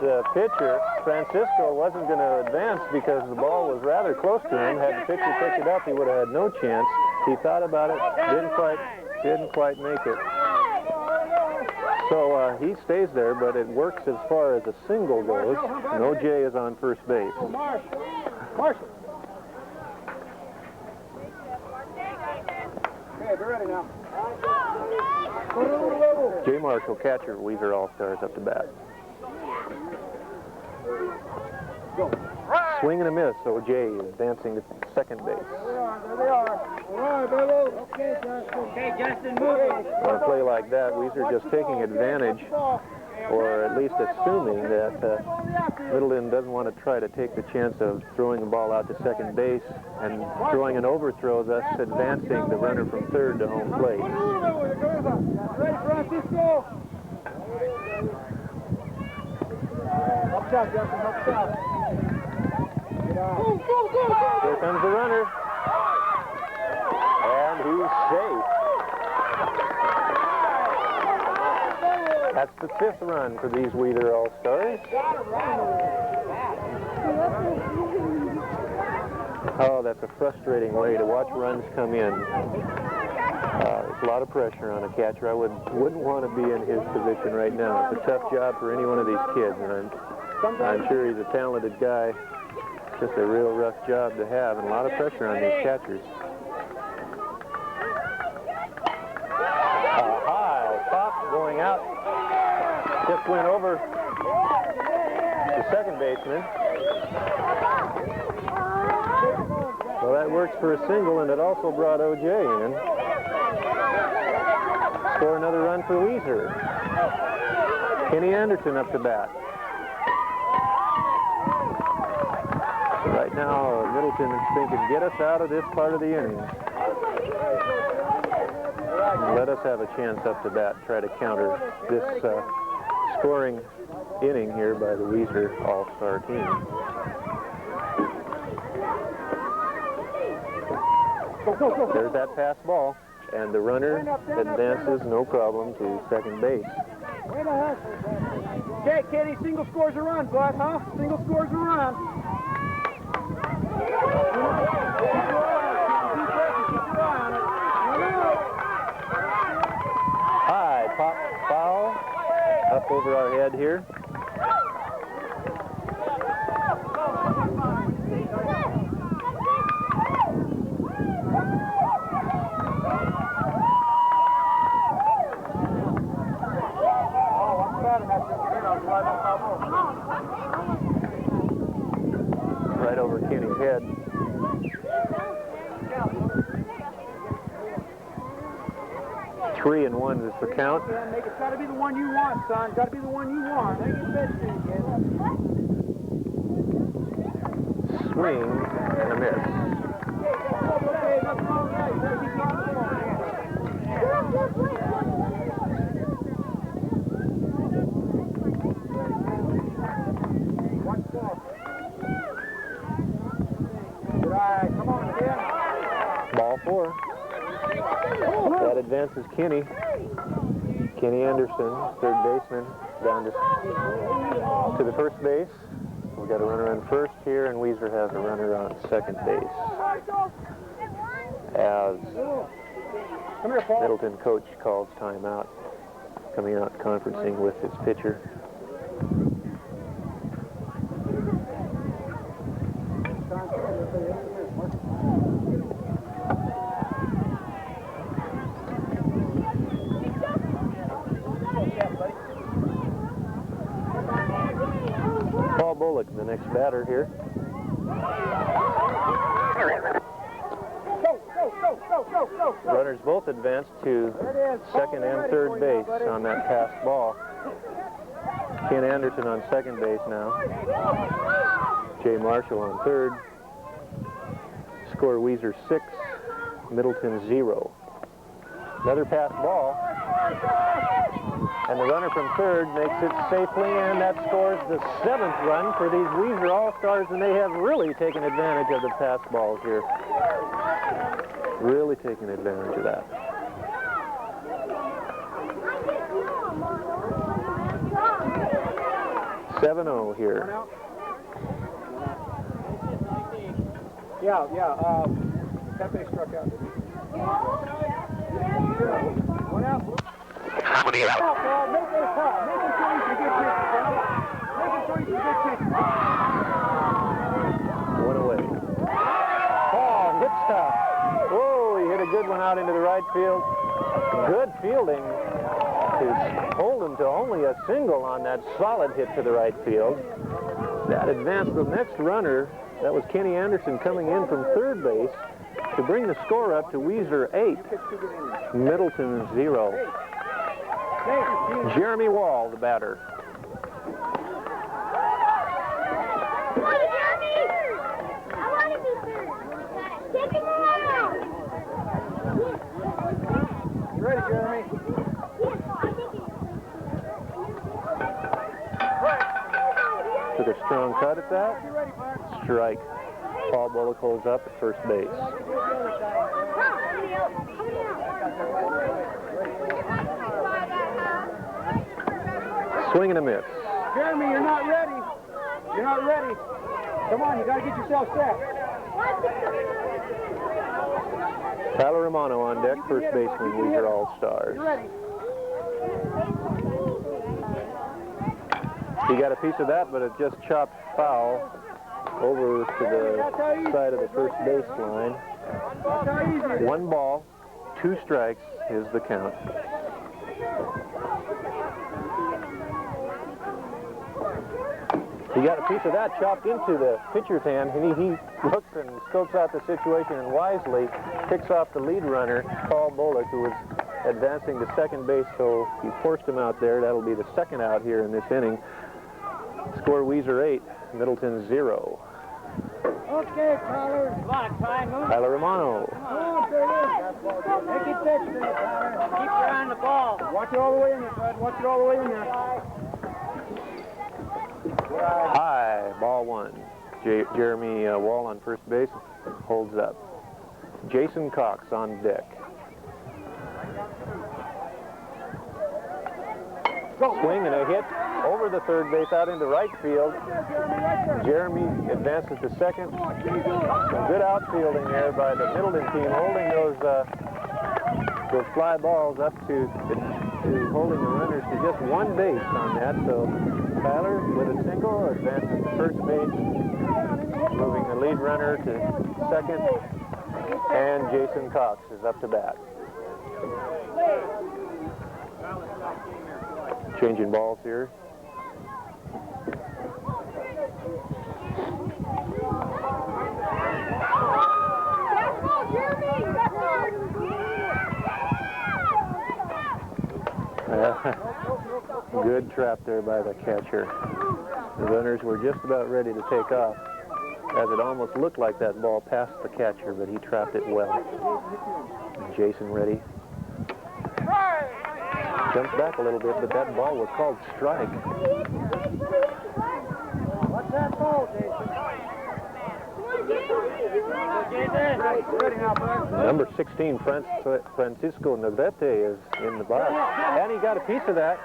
S2: the pitcher. Francisco wasn't going to advance because the ball was rather close to him. Had the pitcher picked it up, he would have had no chance. He thought about it, didn't quite make it. So he stays there, but it works as far as a single goes. And O.J. is on first base.
S3: Marshall. Okay, be ready now.
S2: Jay Marshall, catcher, Weiser All-Stars, up to bat. Swing and a miss. O.J. is advancing to second base.
S3: There they are. All right, baby. Okay, Justin, move it.
S2: On a play like that, Weiser just taking advantage, or at least assuming that Middleton doesn't want to try to take the chance of throwing the ball out to second base and throwing an overthrow, thus advancing the runner from third to home plate.
S3: Ready, Francisco? Up top, Justin, up top.
S2: Here comes the runner. And he's safe. That's the 5th run for these Weiser All-Stars. Oh, that's a frustrating way to watch runs come in. There's a lot of pressure on a catcher. I wouldn't want to be in his position right now. It's a tough job for any one of these kids, and I'm sure he's a talented guy. It's just a real rough job to have, and a lot of pressure on these catchers. A high pop going out. Just went over the second baseman. Well, that works for a single, and it also brought O.J. in. Score another run for Weiser. Kenny Anderson up to bat. Right now, Middleton is thinking, get us out of this part of the inning. Let us have a chance up to bat, try to counter this scoring inning here by the Weiser All-Star team. There's that pass ball. and the runner advances no problem to second base.
S3: Okay, Kenny, single scores a run, bud, huh? Single scores a run.
S2: High pop foul up over our head here. Right over Kenny's head. Three and one is the count.
S3: It's got to be the one you want, son. Got to be the one you want. Make it fit to you, kid.
S2: Swing and a miss.
S3: Okay, nothing wrong with that. You better keep going along. One ball. Good eye. Come on, kid.
S2: Ball four. That advances Kenny. Kenny Anderson, third baseman, down to the first base. We've got a runner on first here, and Weiser has a runner on second base. As Middleton coach calls timeout, coming out conferencing with his pitcher. The next batter here. Runners both advanced to second and third base on that passed ball. Ken Anderson on second base now. Jay Marshall on third. Score Weiser 6, Middleton 0. Another passed ball. And the runner from third makes it safely, and that scores the 7th run for these Weiser All-Stars, and they have really taken advantage of the pass balls here. Really taken advantage of that. 7-0 here.
S3: Yeah, Pepe struck out. One out.
S5: Make it
S3: Make it hot. Make it sure you can get pitches.
S2: One away. Oh, hit stop. Whoa, he hit a good one out into the right field. Good fielding to hold him to only a single on that solid hit to the right field. That advanced the next runner. That was Kenny Anderson coming in from third base to bring the score up to Weiser 8, Middleton 0. Jeremy Wall, the batter.
S3: Ready, Jeremy?
S2: Took a strong cut at that. Strike. Paul Bullock holds up at first base. Swing and a miss.
S3: Jeremy, you're not ready. You're not ready. Come on, you got to get yourself set.
S2: Tyler Romano on deck, first baseman, Weiser All-Stars.
S3: You ready?
S2: He got a piece of that, but it just chopped foul over to the side of the first base line. One ball, 2 strikes is the count. He got a piece of that chopped into the pitcher's hand, and he looks and scopes out the situation and wisely picks off the lead runner, Paul Bullock, who was advancing to second base, so he forced him out there. That'll be the second out here in this inning. Score Weiser 8, Middleton 0.
S3: Okay, Tyler. Come on,
S2: Tyler Romano.
S3: Come on, make it pitch, Tyler. Keep your eye on the ball. Watch it all the way in there, bud. Watch it all the way in there.
S2: High, ball 1. Jeremy Wall on first base holds up. Jason Cox on deck. Swing and a hit over the third base out into right field. Jeremy advances to second. Some good outfielding there by the Middleton team, holding those fly balls up to holding the runners to just one base on that. So Tyler with a single advances to first base, moving the lead runner to second, and Jason Cox is up to bat. Changing balls here. Good trap there by the catcher. The runners were just about ready to take off, as it almost looked like that ball passed the catcher, but he trapped it well. And Jason ready. Jumps back a little bit, but that ball was called strike.
S3: What's that ball, Jason?
S2: Number 16, Francisco Negrete is in the box. And he got a piece of that.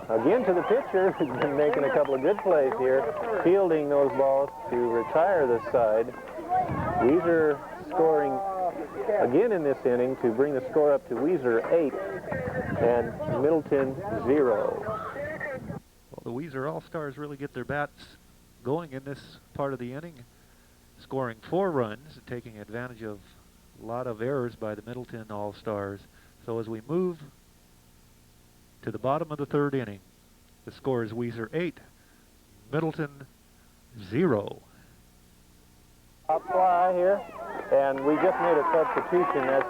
S2: Again to the pitcher, who's been making a couple of good plays here, fielding those balls to retire the side. Weiser scoring again in this inning to bring the score up to Weiser 8 and Middleton 0.
S1: Well, the Weiser All-Stars really get their bats going in this part of the inning, scoring 4 runs and taking advantage of a lot of errors by the Middleton All-Stars. So as we move to the bottom of the third inning, the score is Weiser 8, Middleton 0.
S2: Up fly here, and we just made a substitution. That's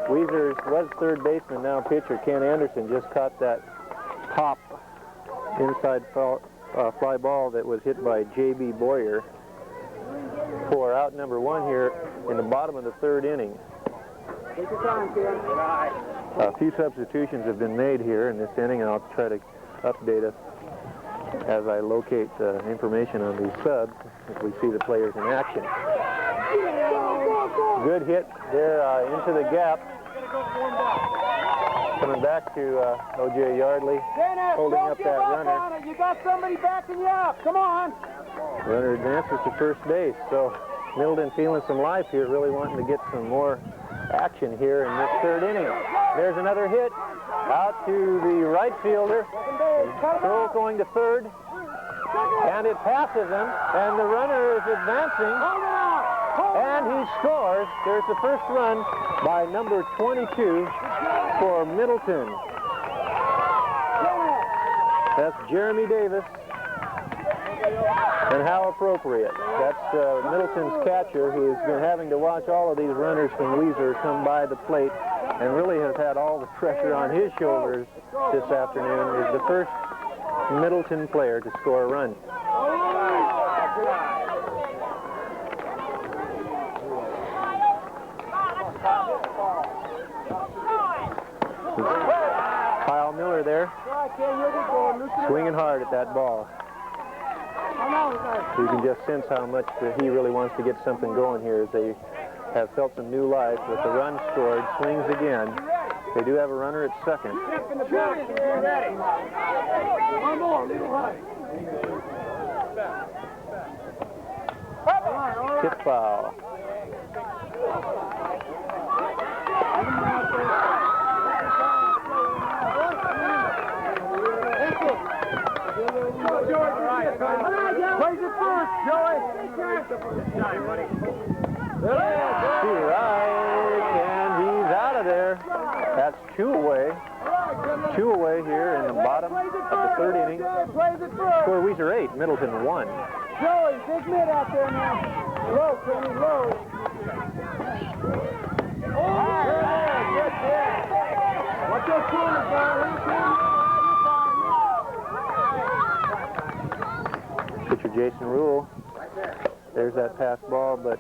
S2: Weiser was third baseman, now pitcher Ken Anderson just caught that pop inside fly ball that was hit by J.B. Boyer for out number 1 here in the bottom of the third inning.
S3: Take your time, Ken.
S2: A few substitutions have been made here in this inning, and I'll try to update us as I locate information on these subs if we see the players in action. Good hit there into the gap. Coming back to O.J. Yardley, holding up that runner.
S3: You got somebody backing you up. Come on.
S2: Runner advances to first base. So Middleton feeling some life here, really wanting to get some more action here in this third inning. There's another hit out to the right fielder. Throw going to third, and it passes him, and the runner is advancing, and he scores. There's the first run by number 22 for Middleton. That's Jeremy Davis. And how appropriate. That's Middleton's catcher, who has been having to watch all of these runners from Weiser come by the plate and really has had all the pressure on his shoulders this afternoon, is the first Middleton player to score a run. Kyle Miller there, swinging hard at that ball. So you can just sense how much he really wants to get something going here, as they have felt some new life with the run scored. Swings again. They do have a runner at second. Tip foul.
S3: Plays it first, Joey.
S2: Right, and he's out of there. That's 2 away. 2 away here in the bottom of the third inning. Score Weiser 8, Middleton 1.
S3: Joey, big mid out there now. Low, Kenny, low. Oh, good hit. Watch those corners,
S2: Pitcher Jason Rule. There's that pass ball, but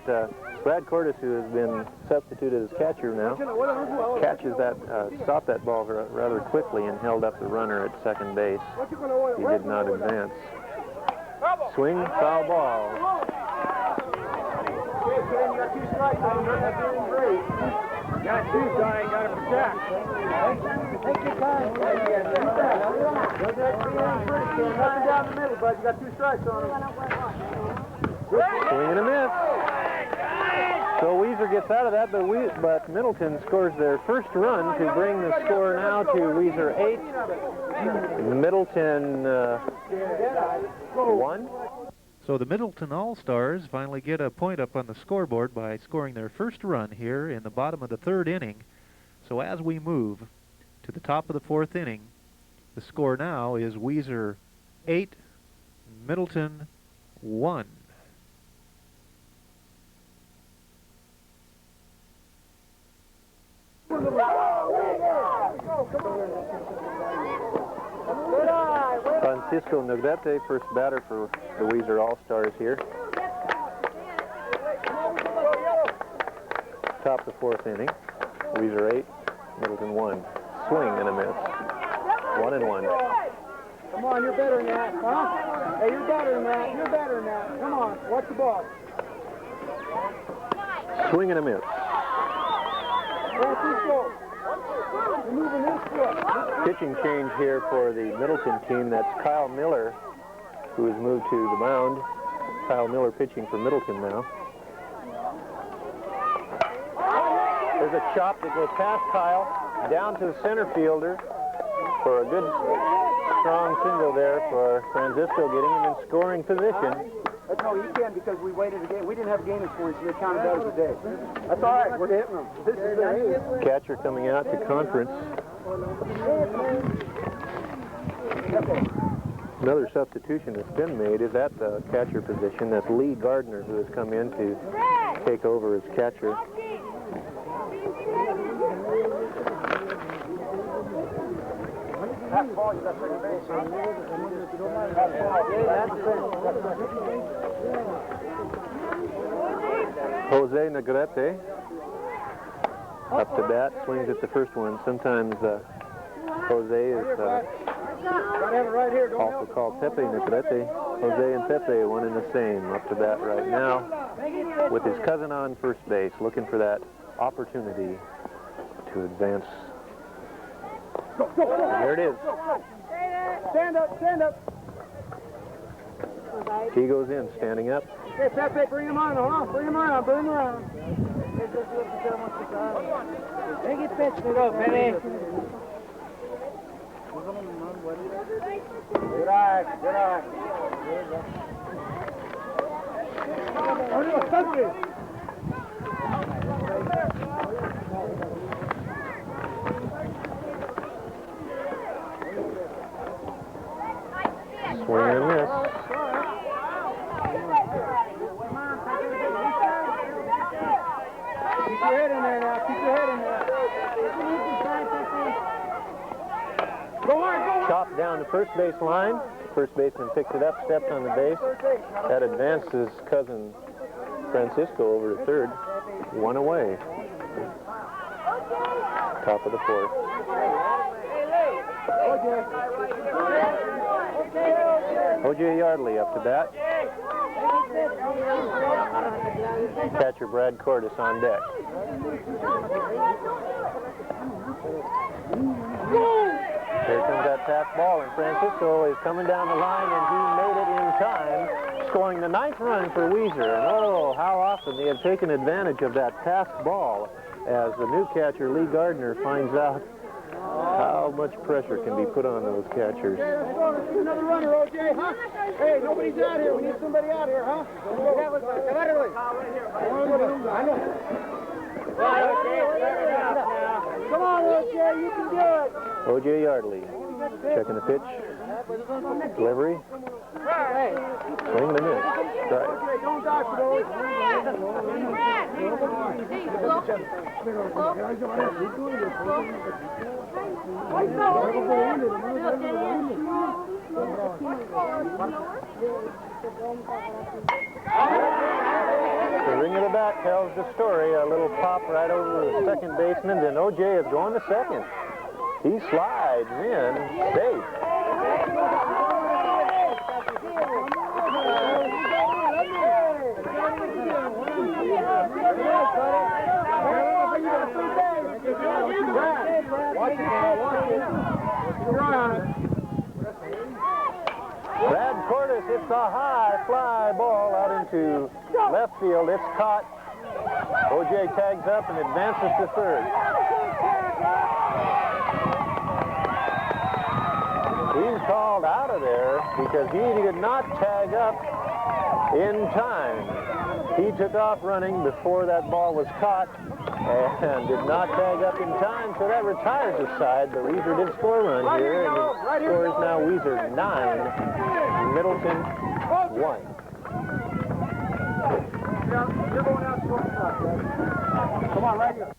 S2: Brad Cordes, who has been substituted as catcher now, catches that, stopped that ball rather quickly and held up the runner at second base. He did not advance. Swing, foul ball.
S3: Got to choose, Johnny. Got to protect. Take your time. Nothing down the middle, bud. You got 2 strikes on him.
S2: Swing and a miss. So Weiser gets out of that, but Middleton scores their first run to bring the score now to Weiser 8, Middleton 1.
S1: So the Middleton All-Stars finally get a point up on the scoreboard by scoring their first run here in the bottom of the 3rd inning. So as we move to the top of the 4th inning, the score now is Weiser 8, Middleton 1.
S2: Francisco Negrete, first batter for the Weiser All-Stars here. Top of the 4th inning. Weiser 8, Middleton 1. Swing and a miss. 1-1.
S3: Come on, you're better than that, huh? Hey, you're better than that. You're better than that. Come on, watch the ball.
S2: Swing and a miss.
S3: Francisco, you're moving this foot.
S2: Pitching change here for the Middleton team. That's Kyle Miller, who has moved to the mound. Kyle Miller pitching for Middleton now. There's a chop that goes past Kyle, down to the center fielder for a good, strong single there for Francisco, getting him in scoring position.
S3: No, you can because we waited a game. We didn't have a game this morning, so they counted that as a day. That's all right. We're hitting them. This is the
S2: Catcher coming out to conference. Another substitution that's been made is at the catcher position. That's Lee Gardner, who has come in to take over as catcher.
S3: That's ball. You got second base, huh? That's ball.
S2: Jose Negrete up to bat, swings at the first one. Sometimes Jose is also called Pepe Negrete. Jose and Pepe, one and the same. Up to bat right now with his cousin on first base, looking for that opportunity to advance. And there it is.
S3: Stand up, stand up.
S2: He goes in, standing up.
S3: Okay, Pepe, bring him on, huh? Bring him around, bring him around. Make it pitch. Go, Pepe. Good eye, good eye.
S2: Swing and a miss.
S3: Keep your head in there now. Keep your head in there. Go on, go on.
S2: Chopped down the first base line. First baseman picks it up, stepped on the base. That advances cousin Francisco over to third. 1 away. Top of the 4th. O.J. Yardley up to bat. Catcher Brad Cordes on deck. Here comes that fast ball, and Francisco is coming down the line, and he made it in time, scoring the 9th run for Weiser. And oh, how often they have taken advantage of that fast ball as the new catcher, Lee Gardner, finds out how much pressure can be put on those catchers.
S3: Another runner, O.J., huh? Hey, nobody's out here. We need somebody out here, huh? I know. Come on, O.J., you can do it.
S2: O.J. Yardley checking the pitch. Delivery. Swing and a miss. Strike.
S3: Don't dodge it,
S2: The ring of the bat tells the story. A little pop right over the second baseman, then O.J. is going to second. He slides in, safe.
S3: Watch it, man. Watch it. Keep your eye on it.
S2: Brad Cordes hits a high fly ball out into left field. It's caught. O.J. tags up and advances to third. He's called out of there because he did not tag up in time. He took off running before that ball was caught and did not tag up in time, so that retires the side, but Weiser did score a run here, and the score is now Weiser 9, Middleton 1.
S3: You're going out shortstop, Dad. Come on, right here.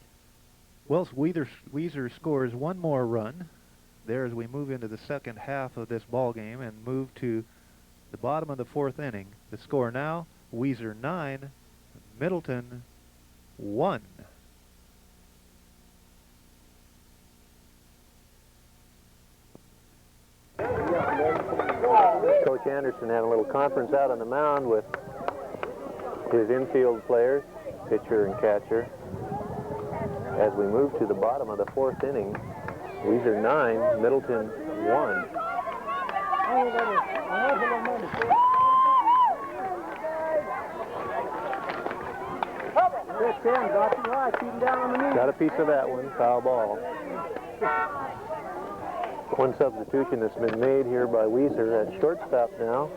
S1: Well, Weiser scores one more run there as we move into the second half of this ball game and move to the bottom of the fourth inning. The score now, Weiser 9, Middleton 1.
S2: Coach Anderson had a little conference out on the mound with his infield players, pitcher and catcher. As we move to the bottom of the fourth inning, Weiser 9, Middleton 1. Got a piece of that one, foul ball. One substitution that's been made here by Weiser at shortstop now.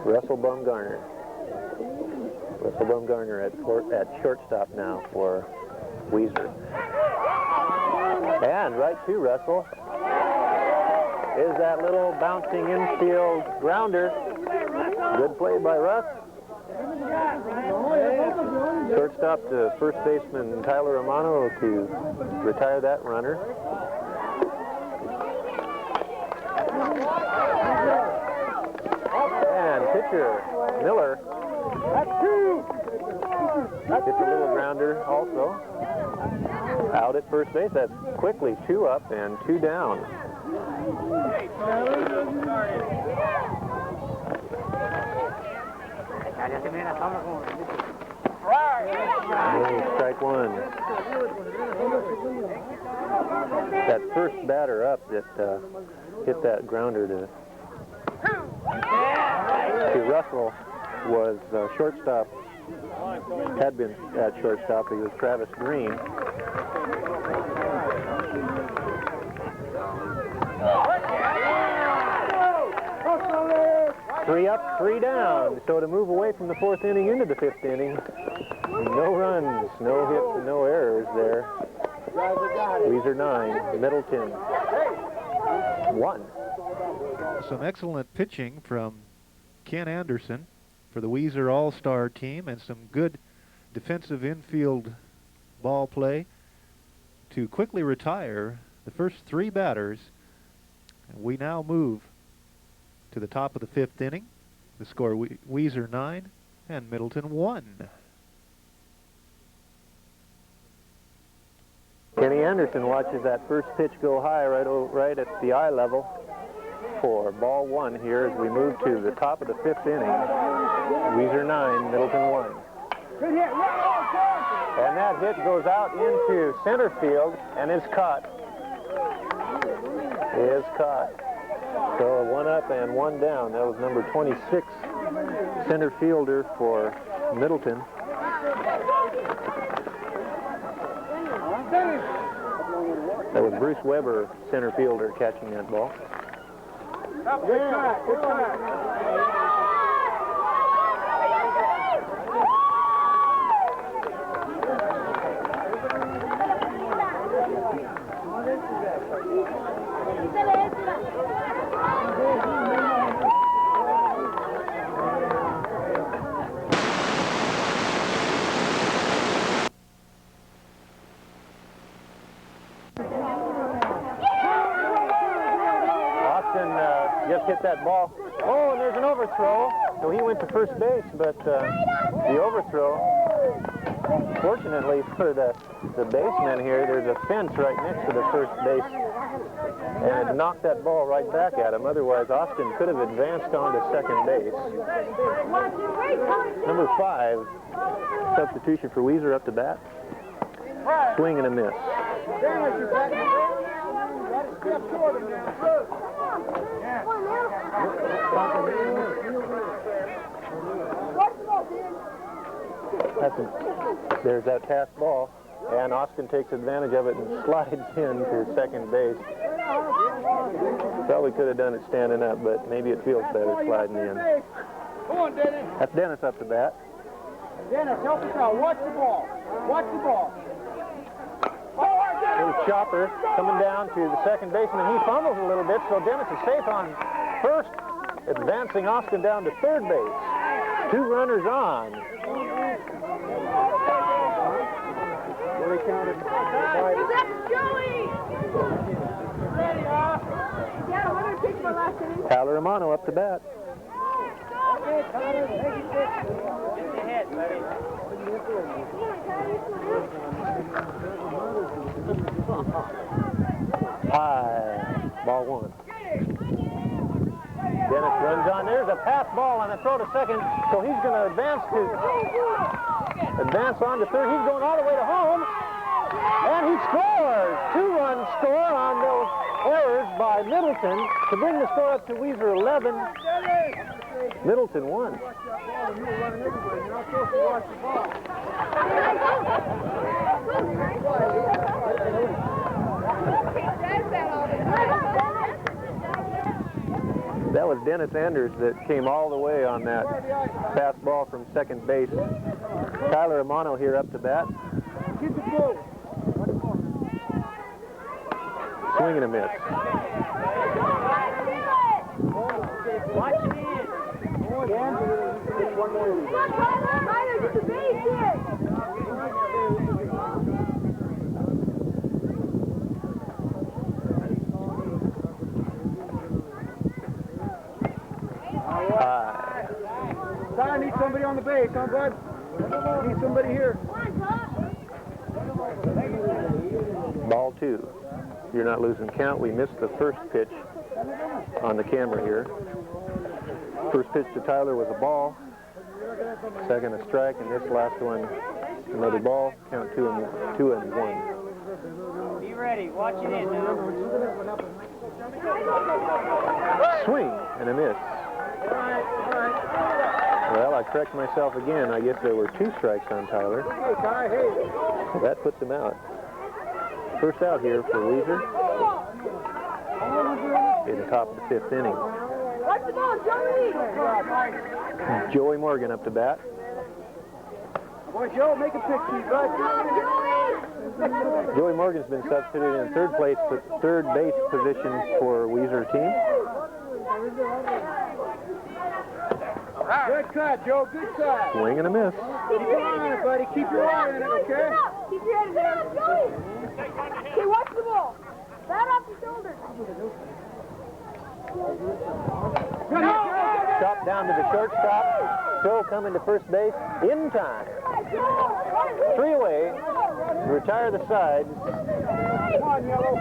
S2: Russell Bumgarner. Russell Bumgarner at shortstop now for Weiser. And right to Russell is that little bouncing infield grounder. Good play by Russ. Shortstop to first baseman Tyler Romano to retire that runner. And pitcher Miller gets a little grounder also. Out at first base. That's quickly 2 up and 2 down. Strike one. That first batter up that hit that grounder to Russell was shortstop. Had been at shortstop. He was Travis Green. Three up, 3 down. So to move away from the fourth inning into the fifth inning, no runs, no hits, and no errors there. Weiser 9, Middleton 1.
S1: Some excellent pitching from Ken Anderson for the Weiser All-Star team, and some good defensive infield ball play to quickly retire the first 3 batters. And we now move to the top of the fifth inning. The score, Weiser 9 and Middleton 1.
S2: Kenny Anderson watches that first pitch go high right at the eye level for ball 1 here as we move to the top of the fifth inning. Weiser 9, Middleton 1. And that hit goes out into center field and is caught. Is caught. So 1 up and 1 down. That was number 26, center fielder for Middleton. That was Bruce Weber, center fielder, catching that ball.
S3: Good shot, good shot.
S2: Just hit that ball. Oh, and there's an overthrow. So he went to first base, but the overthrow, fortunately for the baseman here, there's a fence right next to the first base, and it knocked that ball right back at him. Otherwise, Austin could have advanced on to second base. Number 5, substitution for Weiser up to bat. Swing and a miss.
S3: Dennis, you're back in the ground now. You got to step toward him now. Good. Yeah.
S2: There's that pass ball, and Austin takes advantage of it and slides in to second base. Probably could have done it standing up, but maybe it feels better sliding in.
S3: Come on, Dennis.
S2: That's Dennis up to bat.
S3: Dennis, help us out. Watch the ball. Watch the ball.
S2: Little chopper coming down to the second baseman. He fumbles a little bit, so Dennis is safe on first, advancing Austin down to third base. 2 runners on.
S3: Really counted.
S2: Tyler Romano up to bat. High, ball 1. Dennis runs on. There's a pass ball and a throw to second, so he's going to advance on to third. He's going all the way to home, and he scores. 2-run score on those errors by Middleton to bring the score up to Weiser 11. Middleton 1. That was Dennis Anders that came all the way on that pass ball from second base. Tyler Romano here up to bat. Swing and a miss.
S3: Watch it in. Again. One more.
S5: Get the base here.
S3: I need somebody on the base, huh, bud? Need somebody here.
S2: Ball 2. You're not losing count. We missed the first pitch on the camera here. First pitch to Tyler was a ball. Second a strike, and this last one another ball. Count 2 and 1.
S6: Be ready. Watch it in now.
S2: Swing and a miss. Well, I correct myself again. I guess there were 2 strikes on Tyler. So that puts him out. First out here for Weiser in the top of the 5th inning.
S5: Watch the ball, Joey.
S2: Joey Morgan up to bat.
S3: Boy, Joe, make a picture, bud.
S2: Joey Morgan's been substituted in third base position for Weiser team.
S3: Good cut, Joe. Good cut.
S2: Swing and a miss.
S3: Keep your eye on it, buddy. Keep your eye on it, okay?
S5: Keep your head in there. Okay, watch the ball. Bat off the shoulder.
S2: Chop down to the shortstop. Throw coming to first base in time. 3 away. Retire the sides.
S3: Come on, Yellow.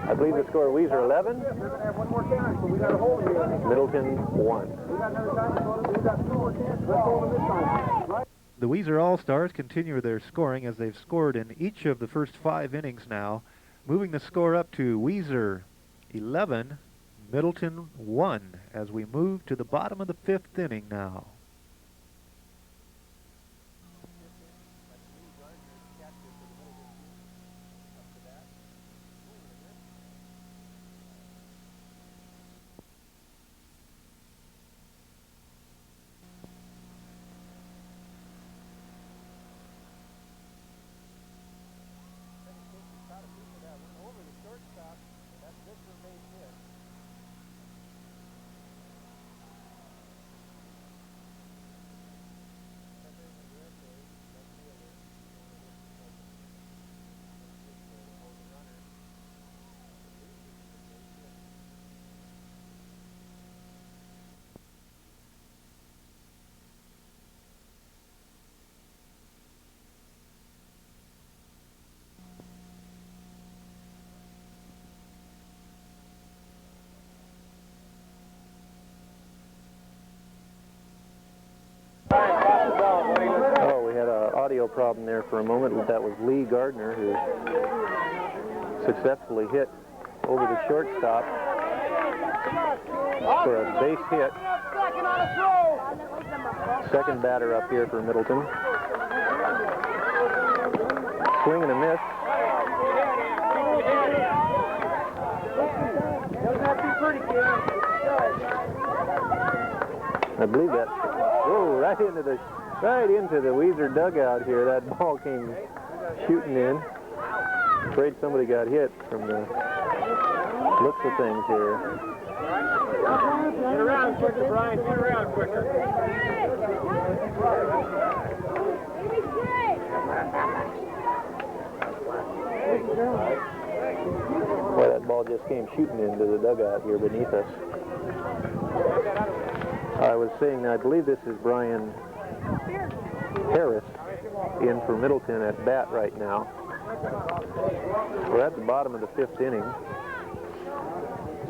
S2: I believe the score Weiser 11.
S3: We're going to have one more chance, but we got to hold him here.
S2: Middleton 1.
S3: We got another time to hold him. We got 2 more chances. Let's hold him this time. Right?
S1: The Weiser All-Stars continue their scoring as they've scored in each of the first 5 innings now, moving the score up to Weiser 11, Middleton 1, as we move to the bottom of the 5th inning now.
S2: audio problem there for a moment, but that was Lee Gardner who successfully hit over the shortstop for a base hit. Second batter up here for Middleton. Swing and a miss. I believe that. Whoa, right into the Weiser dugout here. That ball came shooting in. Afraid somebody got hit from the looks of things here.
S3: Get around quicker, Brian. Get around quicker.
S2: Boy, that ball just came shooting into the dugout here beneath us. I was saying, I believe this is Brian Harris in for Middleton at bat right now. We're at the bottom of the 5th inning.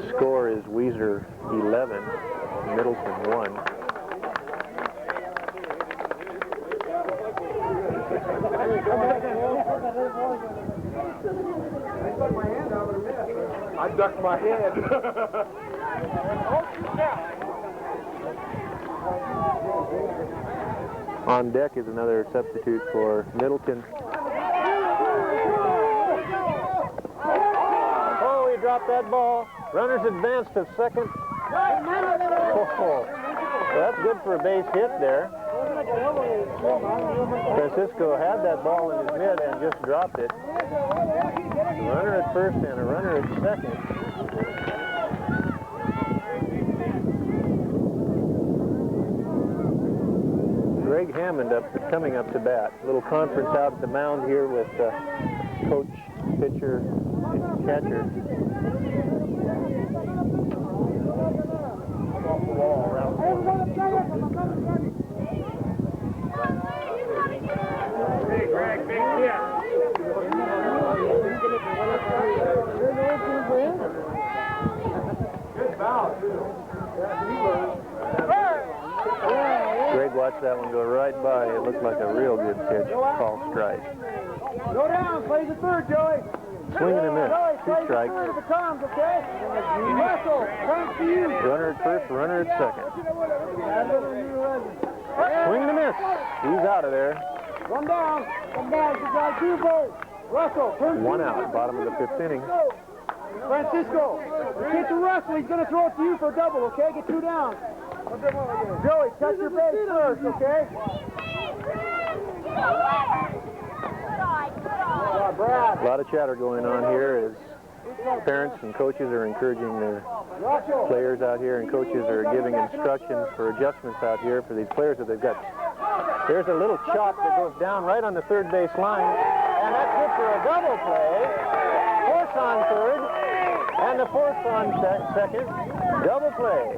S2: Score is Weiser 11, Middleton 1.
S4: I ducked my head.
S2: On deck is another substitute for Middleton. Oh, he dropped that ball. Runners advanced to second. Oh, that's good for a base hit there. Francisco had that ball in his mitt and just dropped it. A runner at first and a runner at second. Greg Hammond coming up to bat. Little conference out at the mound here with coach, pitcher, and catcher.
S3: Hey, Greg, big hit. Good foul, too.
S2: Greg watched that one go right by. It looked like a real good pitch. Call strike.
S3: Go down, play the third, Joey.
S2: Swing and a miss. 2 strikes.
S3: If it comes, okay? Russell, thanks to you.
S2: Runner at first, runner at second. Swing and a miss. He's out of there.
S3: One down. One down. You got 2 votes. Russell, turn
S2: 1 out. Bottom of the 5th inning.
S3: Francisco, get to Russell. He's going to throw it to you for a double, okay? Get 2 down. Joey, touch your base first, okay?
S2: A lot of chatter going on here as parents and coaches are encouraging their players out here, and coaches are giving instructions for adjustments out here for these players that they've got. There's a little chop that goes down right on the third base line, and that's good for a double play. Fourth on third, and the fourth on second. Double play.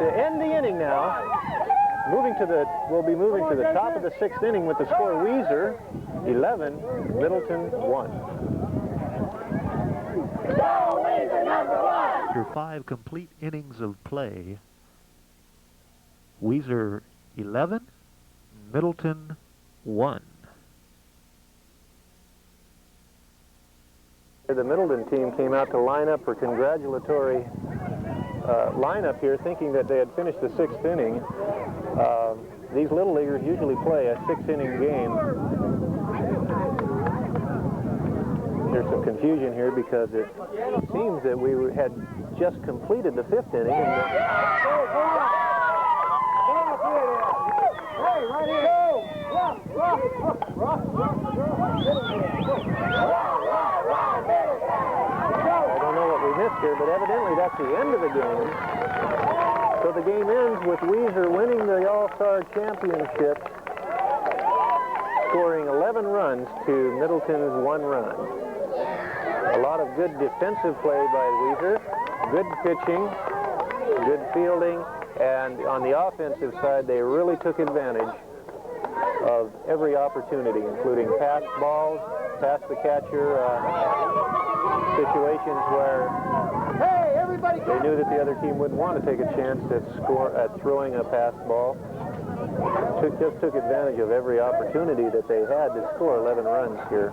S2: To end the inning now, we'll be moving to the top of the 6th inning with the score Weiser 11, Middleton 1.
S1: After 5 complete innings of play, Weiser 11, Middleton 1.
S2: The Middleton team came out to line up for congratulatory lineup here, thinking that they had finished the 6th inning. These little leaguers usually play a 6-inning game. There's some confusion here because it seems that we had just completed the 5th inning. And
S3: Hey, right here.
S2: I don't know what we missed here, but evidently that's the end of the game. So the game ends with Weiser winning the All-Star Championship, scoring 11 runs to Middleton's 1 run. A lot of good defensive play by Weiser, good pitching, good fielding, and on the offensive side, they really took advantage of every opportunity, including pass balls, pass the catcher, situations where they knew that the other team wouldn't want to take a chance at throwing a pass ball. just took advantage of every opportunity that they had to score 11 runs here.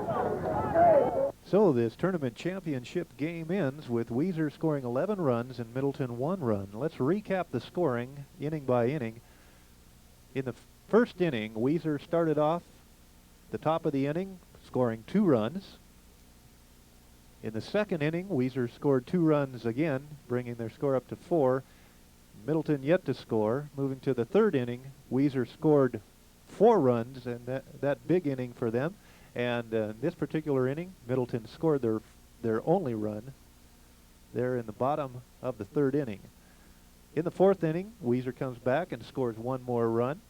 S1: So this tournament championship game ends with Weiser scoring 11 runs and Middleton 1 run. Let's recap the scoring inning by inning. In the first inning, Weiser started off the top of the inning, scoring 2 runs. In the second inning, Weiser scored 2 runs again, bringing their score up to 4. Middleton yet to score. Moving to the third inning, Weiser scored 4 runs, and that big inning for them. And this particular inning, Middleton scored their only run there in the bottom of the third inning. In the fourth inning, Weiser comes back and scores 1 more run.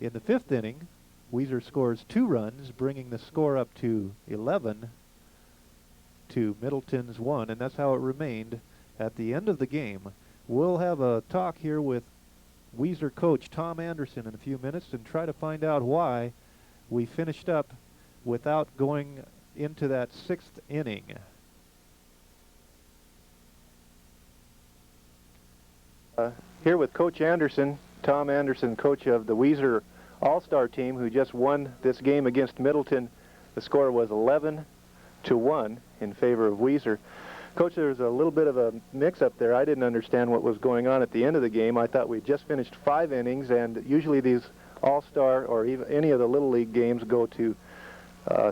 S1: In the fifth inning, Weiser scores 2 runs, bringing the score up to 11 to Middleton's 1, and that's how it remained at the end of the game. We'll have a talk here with Weiser coach Tom Anderson in a few minutes and try to find out why we finished up without going into that 6th inning.
S2: Here with Coach Anderson, Tom Anderson, coach of the Weiser All-Star team, who just won this game against Middleton. The score was 11-1 in favor of Weiser. Coach, there was a little bit of a mix-up there. I didn't understand what was going on at the end of the game. I thought we just finished 5 innings, and usually these All-Star or even any of the Little League games go to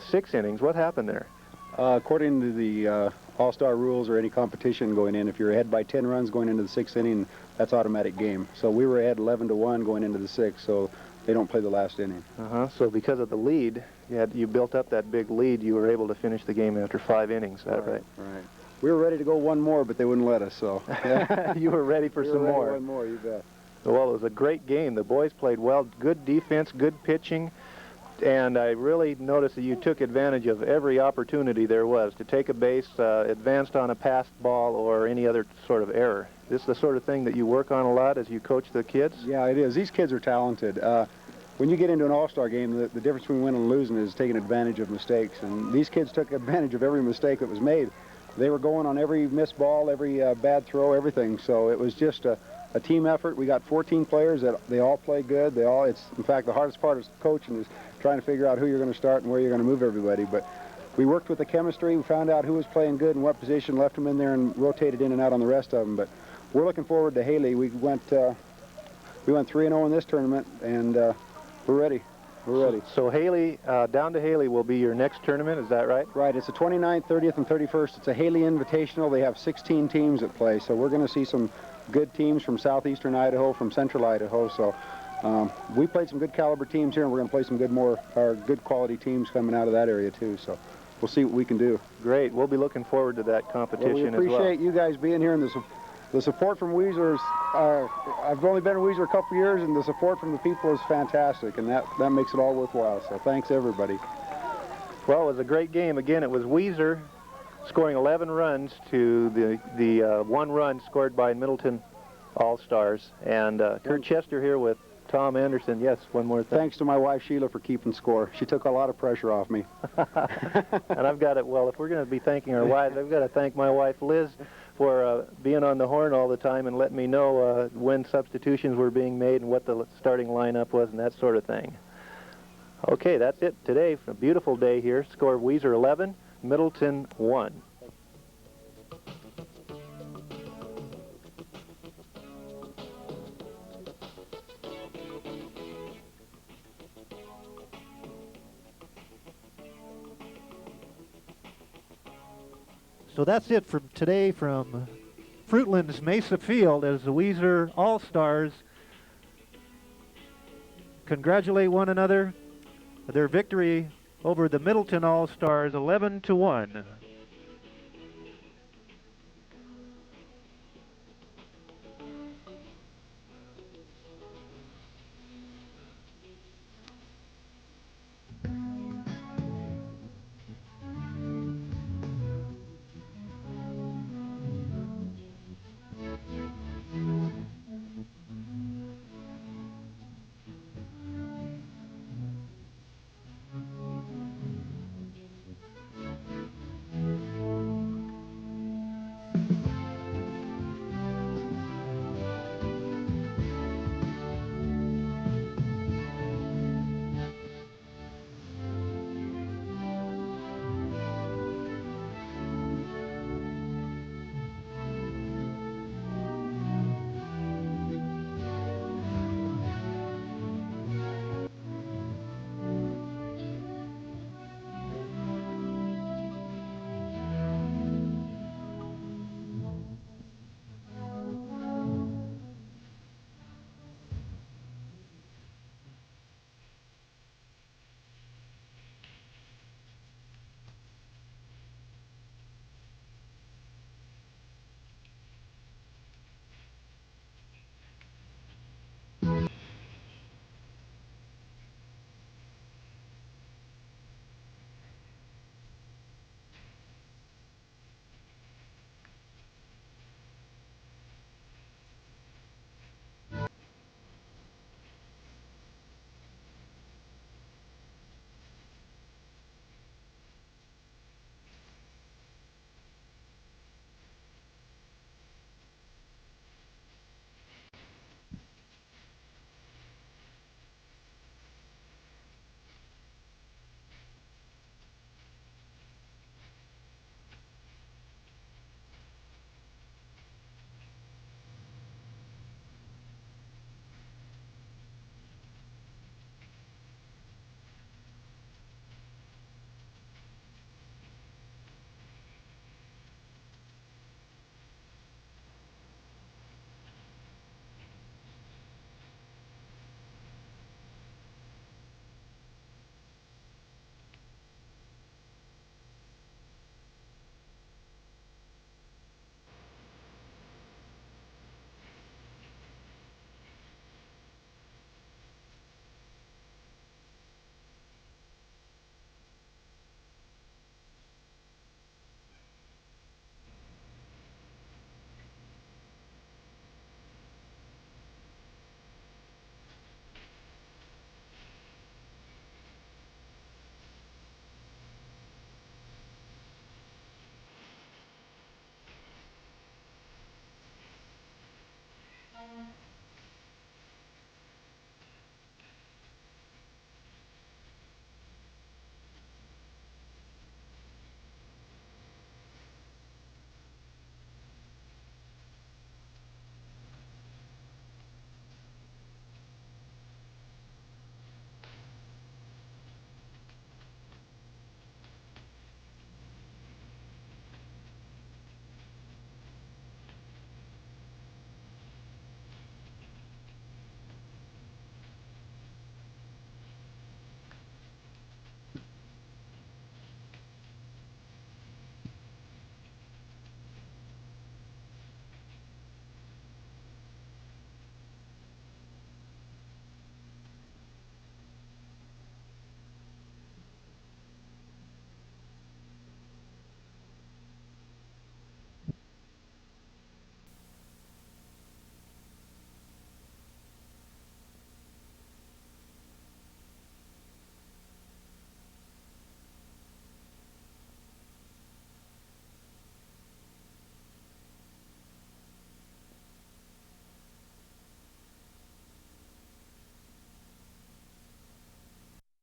S2: 6 innings. What happened there?
S7: According to the All-Star rules or any competition going in, if you're ahead by 10 runs going into the 6th inning, that's automatic game. So we were ahead 11-1 going into the 6th, so they don't play the last inning.
S2: So because of the lead, you built up that big lead, you were able to finish the game after 5 innings. Is that right?
S7: Right. We were ready to go 1 more, but they wouldn't let us, so.
S2: You were ready for some more.
S7: 1 more, you bet.
S2: Well, it was a great game. The boys played well, good defense, good pitching, and I really noticed that you took advantage of every opportunity there was to take a base, advanced on a passed ball, or any other sort of error. This is the sort of thing that you work on a lot as you coach the kids?
S7: Yeah, it is. These kids are talented. When you get into an all-star game, the difference between winning and losing is taking advantage of mistakes, and these kids took advantage of every mistake that was made. They were going on every missed ball, every bad throw, everything, so it was just a team effort. We got 14 players that they all play good. In fact, the hardest part is coaching is trying to figure out who you're going to start and where you're going to move everybody. But we worked with the chemistry. We found out who was playing good and what position, left them in there and rotated in and out on the rest of them. But we're looking forward to Haley. We went 3-0 in this tournament, and we're ready. We're ready.
S2: So Haley, down to Haley will be your next tournament, is that right?
S7: Right. It's the 29th, 30th, and 31st. It's a Haley Invitational. They have 16 teams that play, so we're going to see some good teams from southeastern Idaho, from central Idaho. So we played some good caliber teams here, and we're going to play some good quality teams coming out of that area too. So we'll see what we can do.
S2: Great. We'll be looking forward to that competition as well.
S7: We appreciate you guys being here, and the support from Weiser. I've only been in Weiser a couple years, and the support from the people is fantastic, and that makes it all worthwhile. So thanks everybody.
S2: Well, it was a great game. Again, it was Weiser scoring 11 runs to the 1 run scored by Middleton All-Stars. And Kurt Chester here with Tom Anderson. Yes, one more thing.
S7: Thanks to my wife, Sheila, for keeping score. She took a lot of pressure off me.
S2: And I've got it. Well, if we're going to be thanking our wives, I've got to thank my wife, Liz, for being on the horn all the time and letting me know when substitutions were being made and what the starting lineup was and that sort of thing. Okay, that's it today. A beautiful day here. Score of Weiser 11, Middleton 1.
S1: So that's it from today from Fruitland's Mesa Field as the Weiser All-Stars congratulate one another. Their victory over the Middleton All-Stars 11-1.